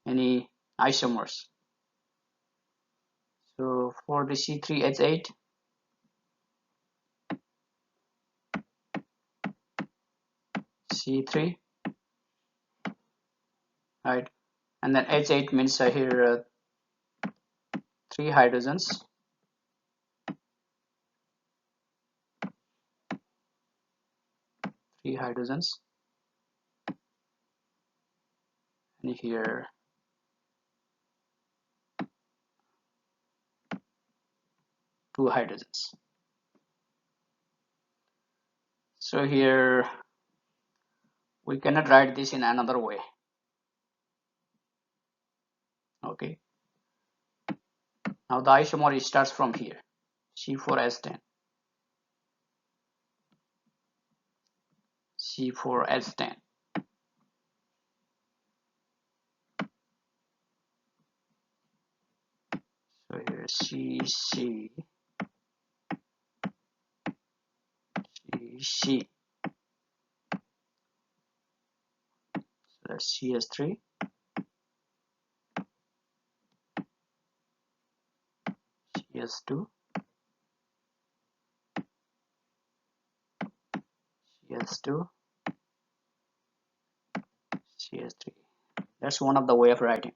any isomers. So for the C3H8, C3, right, and then H8 means here 3 hydrogens, and here 2 hydrogens. So here we cannot write this in another way. Okay, now the isomer starts from here, C4H10, C4H10. So here CC, CC, so that's CS3, CS2, CS2, CS3. That's one of the way of writing.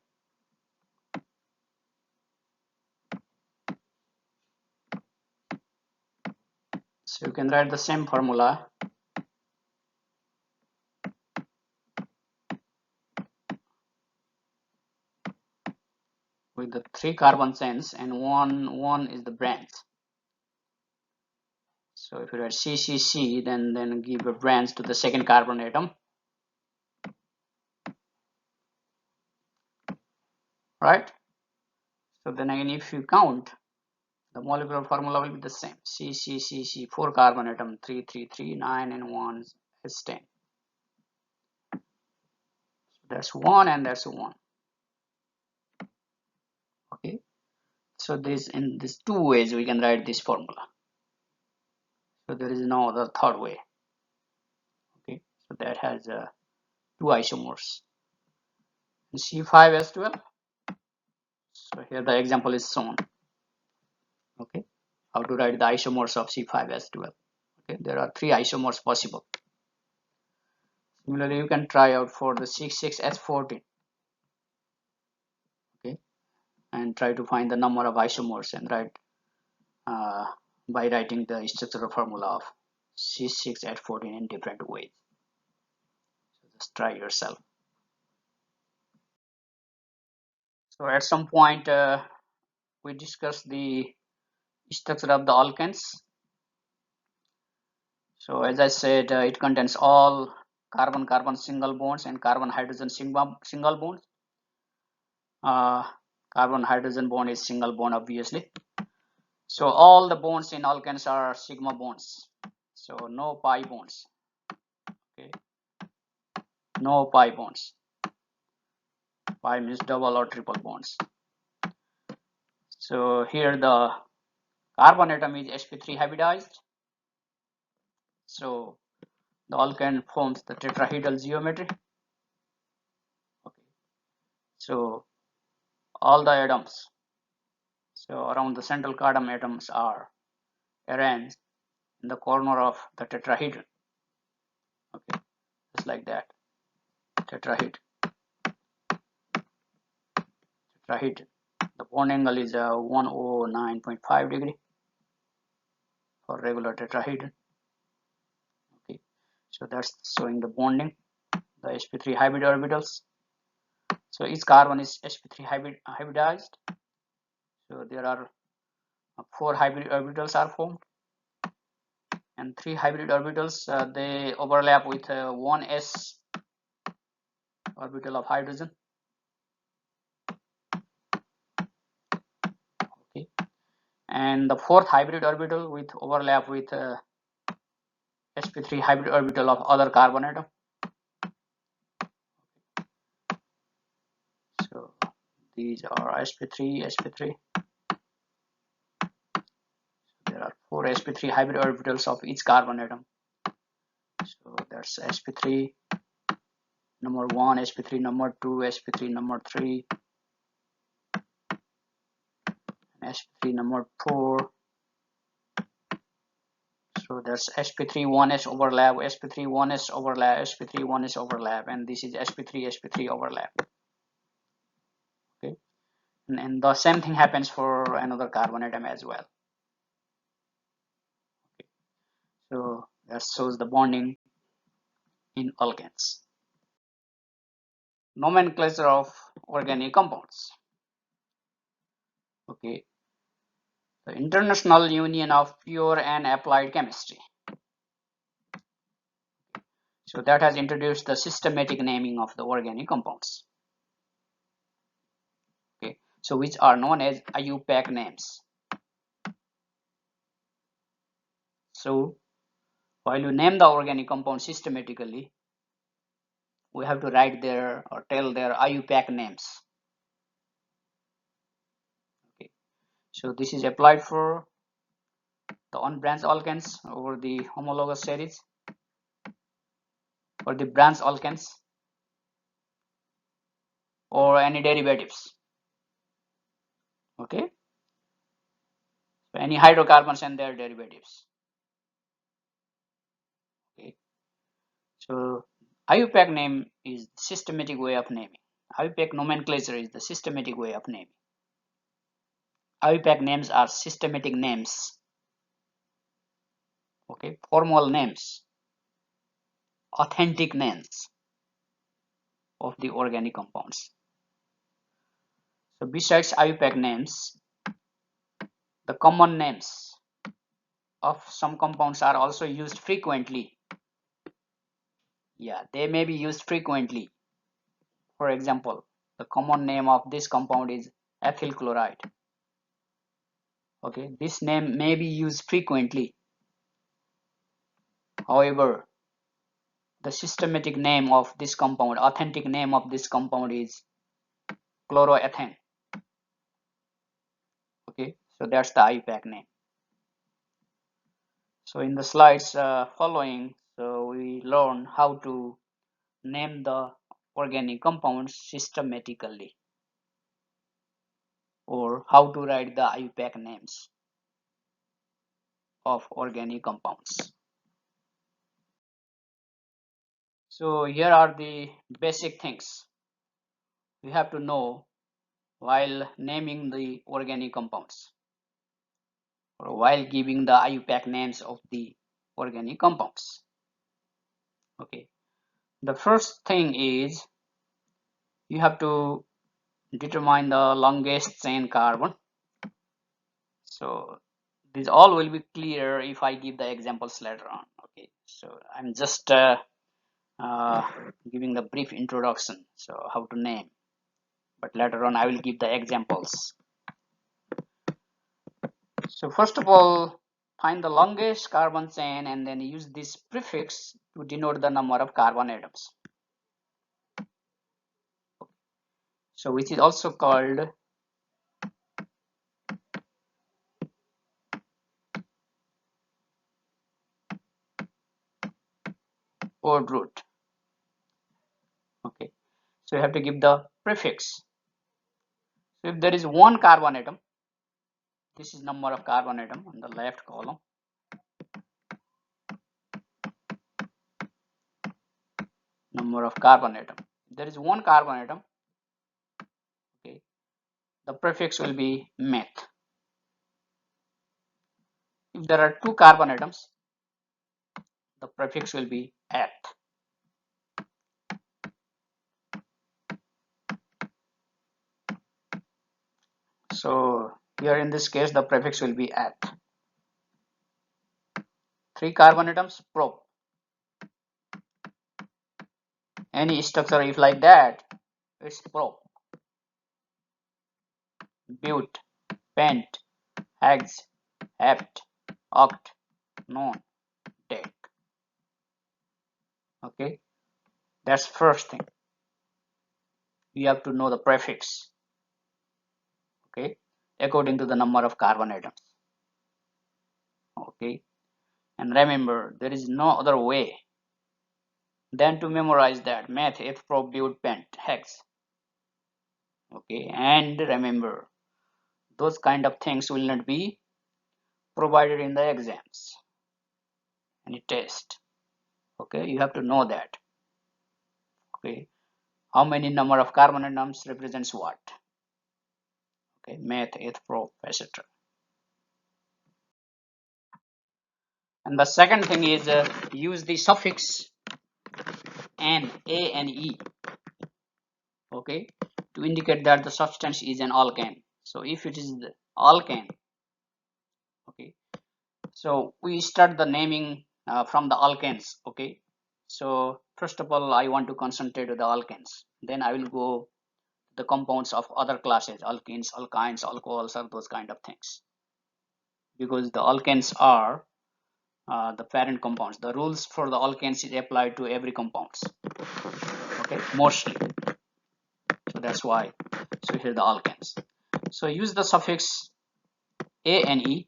So you can write the same formula with the 3 carbon chains and one is the branch. So if you write CCC, then give a branch to the second carbon atom, right? So then again, if you count, the molecular formula will be the same. CCCC, 4 carbon atom, 3, 3, 3, 9 and 1 is 10. So that's 1 and that's 1. Okay. So in these 2 ways we can write this formula. So there is no other third way. Okay. So that has 2 isomers. And C5H12. So here the example is shown. Okay, how to write the isomers of C5H12. Okay, there are 3 isomers possible. Similarly, you can try out for the 66H14. Okay, and try to find the number of isomers and write by writing the structural formula of C6H14 in different ways. So just try yourself. So at some point we discussed the structure of the alkanes. So as I said, it contains all carbon-carbon single bonds and carbon-hydrogen single bonds. Carbon-hydrogen bond is single bond, obviously. So all the bonds in alkanes are sigma bonds. So no pi bonds. Okay, no pi bonds. Pi means double or triple bonds. So here the carbon atom is sp3 hybridized. So the alkane forms the tetrahedral geometry. Okay. So all the atoms, so around the central carbon atoms are arranged in the corner of the tetrahedron. Okay, just like that. Tetrahedron. The bond angle is 109.5 degree for regular tetrahedron. Okay, so that's showing the bonding, the sp3 hybrid orbitals. So each carbon is sp3 hybridized. So there are 4 hybrid orbitals are formed, and 3 hybrid orbitals they overlap with 1s orbital of hydrogen. Okay, and the 4th hybrid orbital with overlap with sp3 hybrid orbital of other carbon atom. So these are sp3, sp3. There are 4 sp3 hybrid orbitals of each carbon atom. So that's sp3 number 1, sp3 number 2, sp3 number 3, and sp3 number 4. So that's sp3 1s overlap, sp3 1s overlap, sp3 1s overlap, and this is sp3 overlap. Okay, and the same thing happens for another carbon atom as well. Okay. So that shows the bonding in alkanes. Nomenclature of organic compounds. Okay, the International Union of Pure and Applied Chemistry. So that has introduced the systematic naming of the organic compounds. Okay, so which are known as IUPAC names. So while you name the organic compound systematically, we have to write their or tell their IUPAC names. Okay, so this is applied for the unbranched alkanes over the homologous series, or the branched alkanes, or any derivatives. Okay, so any hydrocarbons and their derivatives. Okay, so IUPAC name is systematic way of naming. IUPAC nomenclature is the systematic way of naming. IUPAC names are systematic names. Okay, formal names, authentic names of the organic compounds. So besides IUPAC names, the common names of some compounds are also used frequently. Yeah, they may be used frequently. For example, the common name of this compound is ethyl chloride. Okay, this name may be used frequently. However, the systematic name of this compound, authentic name of this compound is chloroethane. Okay, so that's the IUPAC name. So in the slides following, so we learn how to name the organic compounds systematically, or how to write the IUPAC names of organic compounds. So here are the basic things you have to know while naming the organic compounds, or while giving the IUPAC names of the organic compounds. Okay, the first thing is you have to determine the longest chain carbon. So these all will be clear if I give the examples later on. Okay, so I'm just uh, giving the brief introduction, so how to name, but later on I will give the examples. So first of all, find the longest carbon chain and then use this prefix to denote the number of carbon atoms. So which is also called word root. Okay, so you have to give the prefix. So if there is one carbon atom, this is number of carbon atom on the left column. Number of carbon atom. If there is one carbon atom, okay, the prefix will be meth. If there are two carbon atoms, the prefix will be eth. So here in this case, the prefix will be eth. Three carbon atoms, prop. Any structure if like that, it's prop. But, pent, hex, hept, oct, non, dec. Okay, that's first thing. You have to know the prefix. Okay, according to the number of carbon atoms. Okay, and remember there is no other way than to memorize that meth, eth, prop, but, pent, hex. Okay, and remember those kind of things will not be provided in the exams, any test. Okay, you have to know that. Okay, how many number of carbon atoms represents what. Okay, meth, eth, prop, etc. And the second thing is use the suffix n, a and e. Okay, to indicate that the substance is an alkane. So if it is the alkane, okay, so we start the naming from the alkanes. Okay, so first of all I want to concentrate on the alkanes, then I will go the compounds of other classes, alkenes, alkynes, alcohols, or those kind of things, because the alkanes are the parent compounds. The rules for the alkanes is applied to every compounds, okay, mostly. So that's why. So here the alkanes. So use the suffix a and e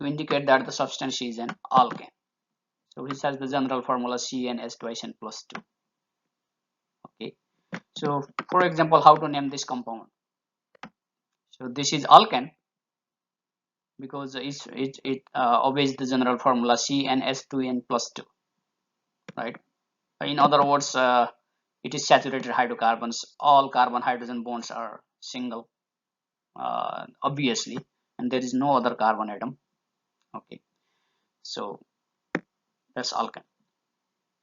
to indicate that the substance is an alkane. So this has the general formula CN twice n plus 2. Okay. So for example, how to name this compound? So this is alkane because it obeys the general formula CnS2n plus 2, right? In other words, it is saturated hydrocarbons. All carbon hydrogen bonds are single, obviously, and there is no other carbon atom. Okay, so that's alkane.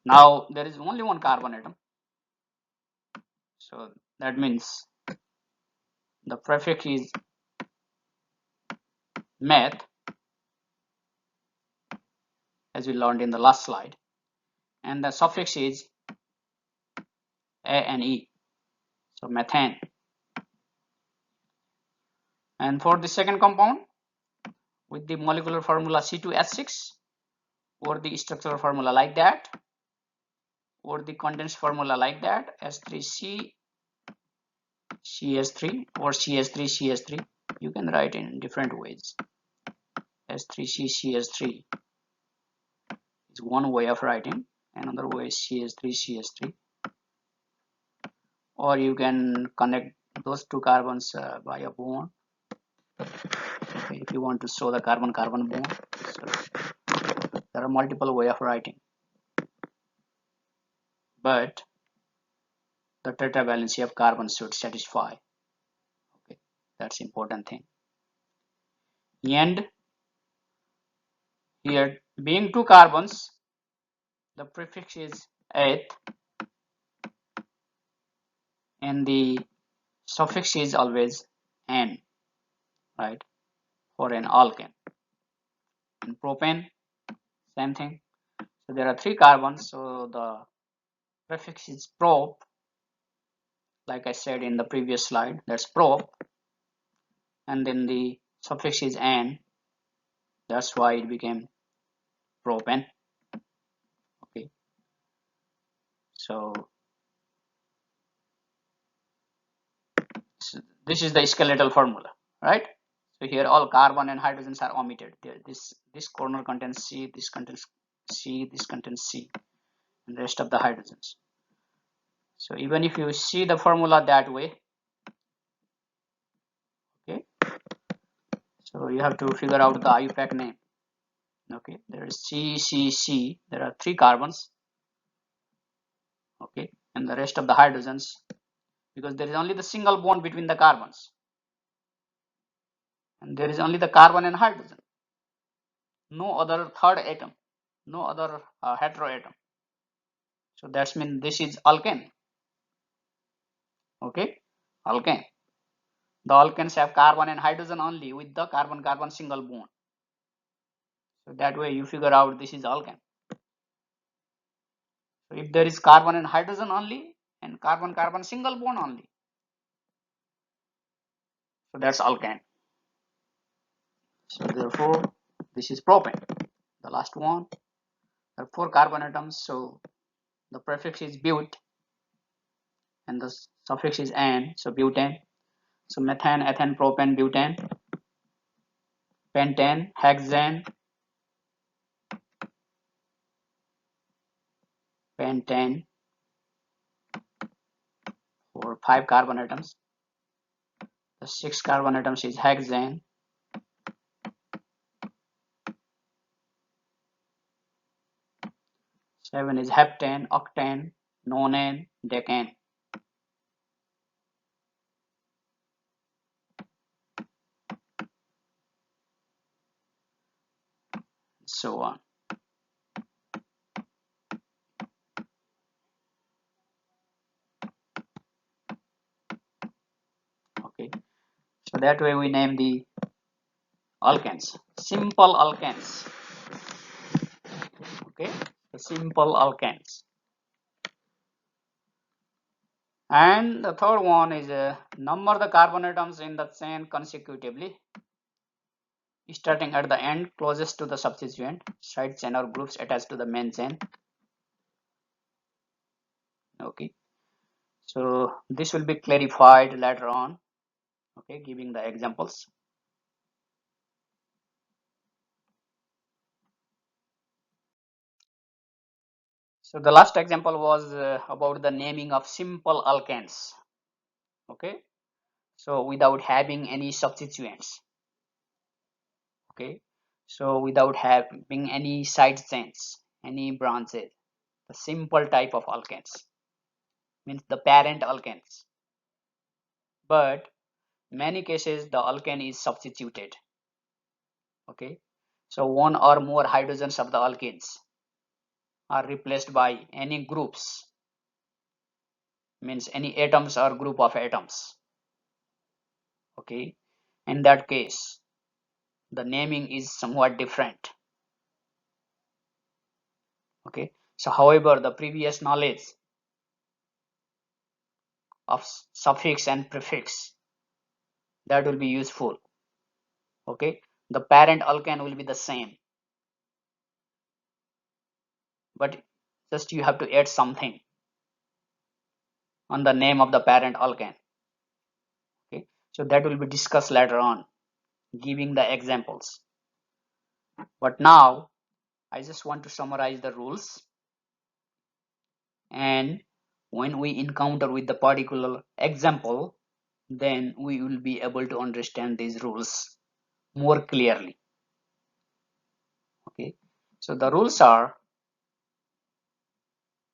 Now there is only one carbon atom, so that means the prefix is meth, as we learned in the last slide, and the suffix is a and e, so methane. And for the second compound, with the molecular formula C2H6, or the structural formula like that, or the condensed formula like that, S3C CS3 or CS3 CS3, you can write in different ways. S3C CS3 is one way of writing, another way is CS3 CS3, or you can connect those two carbons by a bond. Okay, if you want to show the carbon carbon bond, so there are multiple way of writing, but the tetravalency of carbon should satisfy. Okay, that's important thing. And here being two carbons, the prefix is eth, and the suffix is always "-n", right, for an alkane. In propane, same thing. So there are 3 carbons, so the prefix is "prop", like I said in the previous slide, that's "prop", and then the suffix is "-n", that's why it became propane. Okay, so this is the skeletal formula, right? So here all carbon and hydrogens are omitted. This corner contains C, this contains C, this contains C, and the rest of the hydrogens. So even if you see the formula that way, okay, so you have to figure out the IUPAC name. Okay, there is C, C, C. There are 3 carbons. Okay, and the rest of the hydrogens, because there is only the single bond between the carbons, and there is only the carbon and hydrogen, no other third atom, no other heteroatom. So that's mean this is alkane. Okay, alkane. The alkanes have carbon and hydrogen only with the carbon-carbon single bond. So that way you figure out this is alkane. So if there is carbon and hydrogen only and carbon-carbon single bond only, so that's alkane. So therefore this is propane. The last one, there are 4 carbon atoms, so the prefix is but and the suffix is "-n", so butane. So methane, ethane, propane, butane, pentane, hexane, pentane, for 5 carbon atoms. The 6 carbon atoms is hexane. 7 is heptane, octane, nonane, decane. So on. Okay. So that way we name the alkanes. Simple alkanes. Okay. The simple alkanes. And the third one is number the carbon atoms in the chain consecutively, starting at the end closest to the substituent, side chain or groups attached to the main chain. Okay. So this will be clarified later on. Okay, giving the examples. So the last example was about the naming of simple alkanes. Okay, so without having any substituents. Okay, so without having any side chains, any branches, the simple type of alkanes means the parent alkanes. But in many cases the alkane is substituted. Okay, so one or more hydrogens of the alkenes are replaced by any groups, means any atoms or group of atoms. Okay, in that case the naming is somewhat different. Okay, so however the previous knowledge of suffix and prefix, that will be useful. Okay, the parent alkane will be the same, but just you have to add something on the name of the parent alkane. Okay, so that will be discussed later on, giving the examples. But now I just want to summarize the rules, and when we encounter with the particular example, then we will be able to understand these rules more clearly. Okay, so the rules are,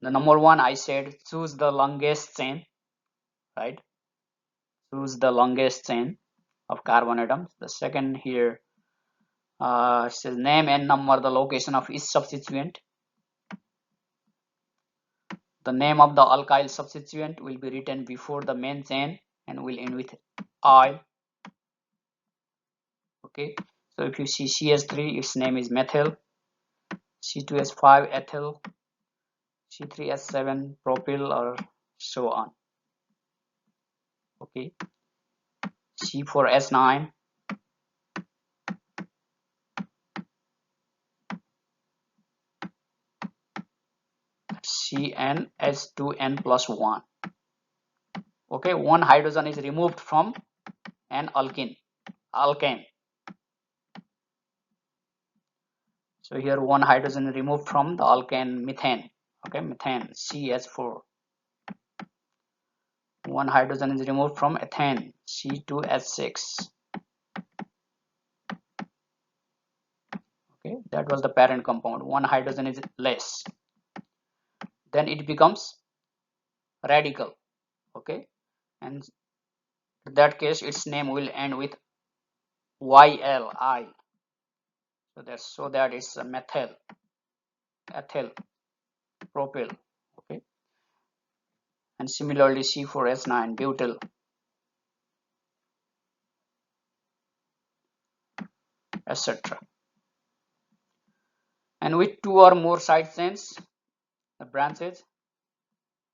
the number one, I said choose the longest chain, right? Choose the longest chain of carbon atoms. The second here says name and number the location of each substituent. The name of the alkyl substituent will be written before the main chain and will end with I. Okay, so if you see CH3, its name is methyl, C2S5 ethyl, C3S7 propyl, or so on. Okay, C4S9, CnH2n plus 1. Okay, one hydrogen is removed from an alkane. So here one hydrogen removed from the alkane methane. Okay, methane CH4. One hydrogen is removed from ethane C2H6. Okay, that was the parent compound. One hydrogen is less. Then it becomes radical. Okay, and in that case its name will end with YLI. So that is a methyl, ethyl, propyl. Okay, and similarly C4S9 butyl, etc. And with two or more side chains, the branches,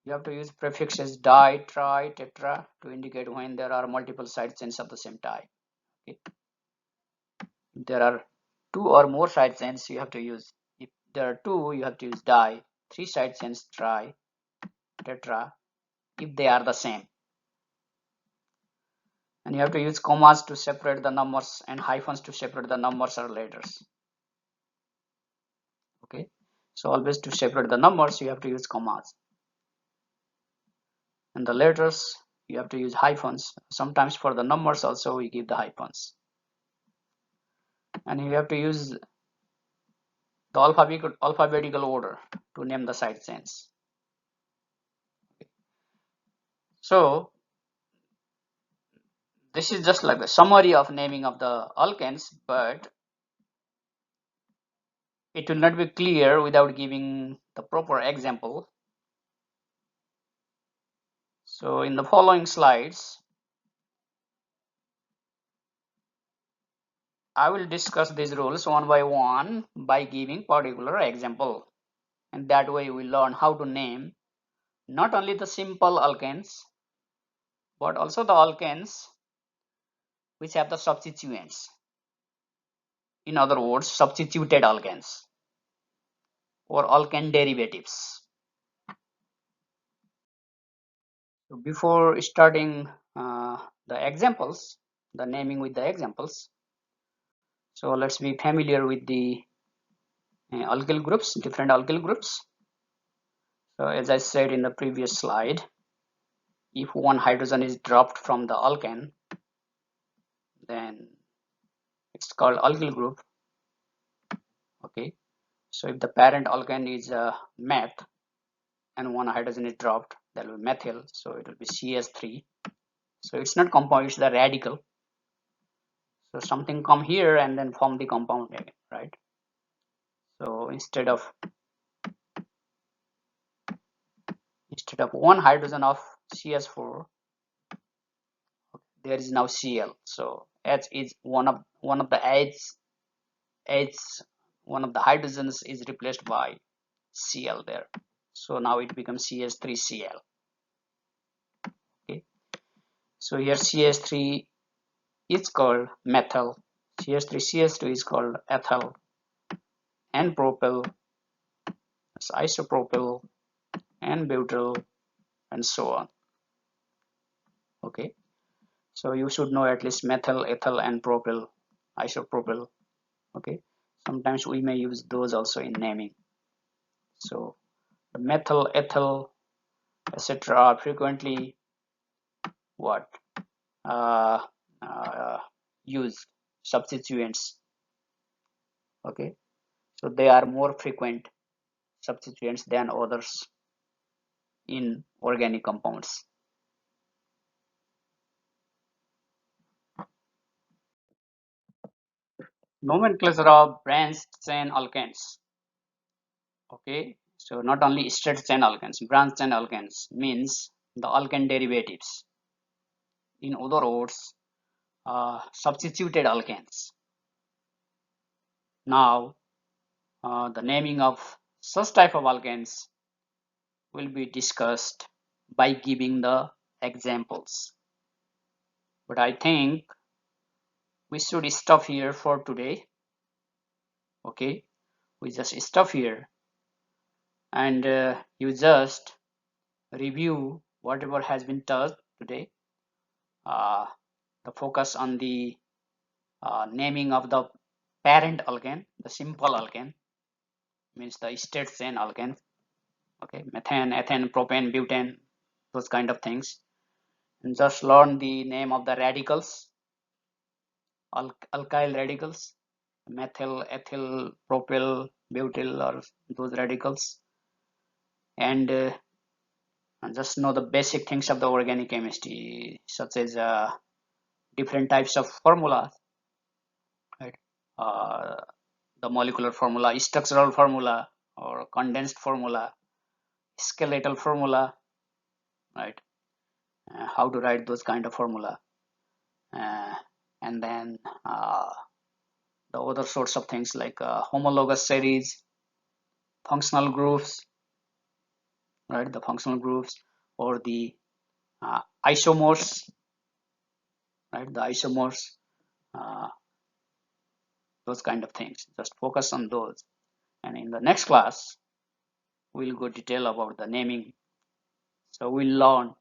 you have to use prefixes di, tri, tetra to indicate when there are multiple side chains of the same type. Okay. If there are two or more side chains, you have to use, if there are two, you have to use di, three side chains, tri, tetra, if they are the same. And you have to use commas to separate the numbers and hyphens to separate the numbers or letters. Okay, so always to separate the numbers, you have to use commas. And the letters, you have to use hyphens. Sometimes for the numbers also we give the hyphens. And you have to use the alphabetical order to name the side chains. So this is just like a summary of naming of the alkanes, but it will not be clear without giving the proper example. So in the following slides, I will discuss these rules one by one by giving particular example. And that way we learn how to name not only the simple alkanes, but also the alkanes which have the substituents. In other words, substituted alkanes or alkane derivatives. So before starting the examples, the naming with the examples, so let's be familiar with the alkyl groups, different alkyl groups. So as I said in the previous slide, if one hydrogen is dropped from the alkane, then it's called alkyl group. Okay, so if the parent alkane is meth and one hydrogen is dropped, that will be methyl, so it will be CH3. So it's not compound, it's the radical. So something come here and then form the compound again, right? So instead of one hydrogen of CH4, there is now Cl. So H is one of the H one of the hydrogens is replaced by Cl there. So now it becomes CH3Cl. Okay. So here CH3 is called methyl, CH3CH2 is called ethyl, and propyl is isopropyl, and butyl, and so on. Okay, so you should know at least methyl, ethyl, and propyl, isopropyl. Okay, sometimes we may use those also in naming. So the methyl, ethyl, etc. are frequently what uh, used substituents. Okay, so they are more frequent substituents than others in organic compounds. Nomenclature of branched chain alkanes. Okay, so not only straight chain alkanes, branched chain alkanes means the alkane derivatives. in other words, substituted alkanes. Now, the naming of such type of alkanes will be discussed by giving the examples. But I think we should stop here for today. Okay, we just stop here, and you just review whatever has been taught today. The focus on the naming of the parent alkane, the simple alkane, means the state chain alkane. Okay, methane, ethane, propane, butane, those kind of things. And just learn the name of the radicals, alkyl radicals, methyl, ethyl, propyl, butyl, or those radicals. And just know the basic things of the organic chemistry, such as different types of formulas, right? Uh, the molecular formula, structural formula, or condensed formula, skeletal formula, right? How to write those kind of formula, uh, and then the other sorts of things like homologous series, functional groups, right? The functional groups, or the isomers, right? The isomers, uh, those kind of things. Just focus on those. And in the next class, we'll go detail about the naming. So we'll learn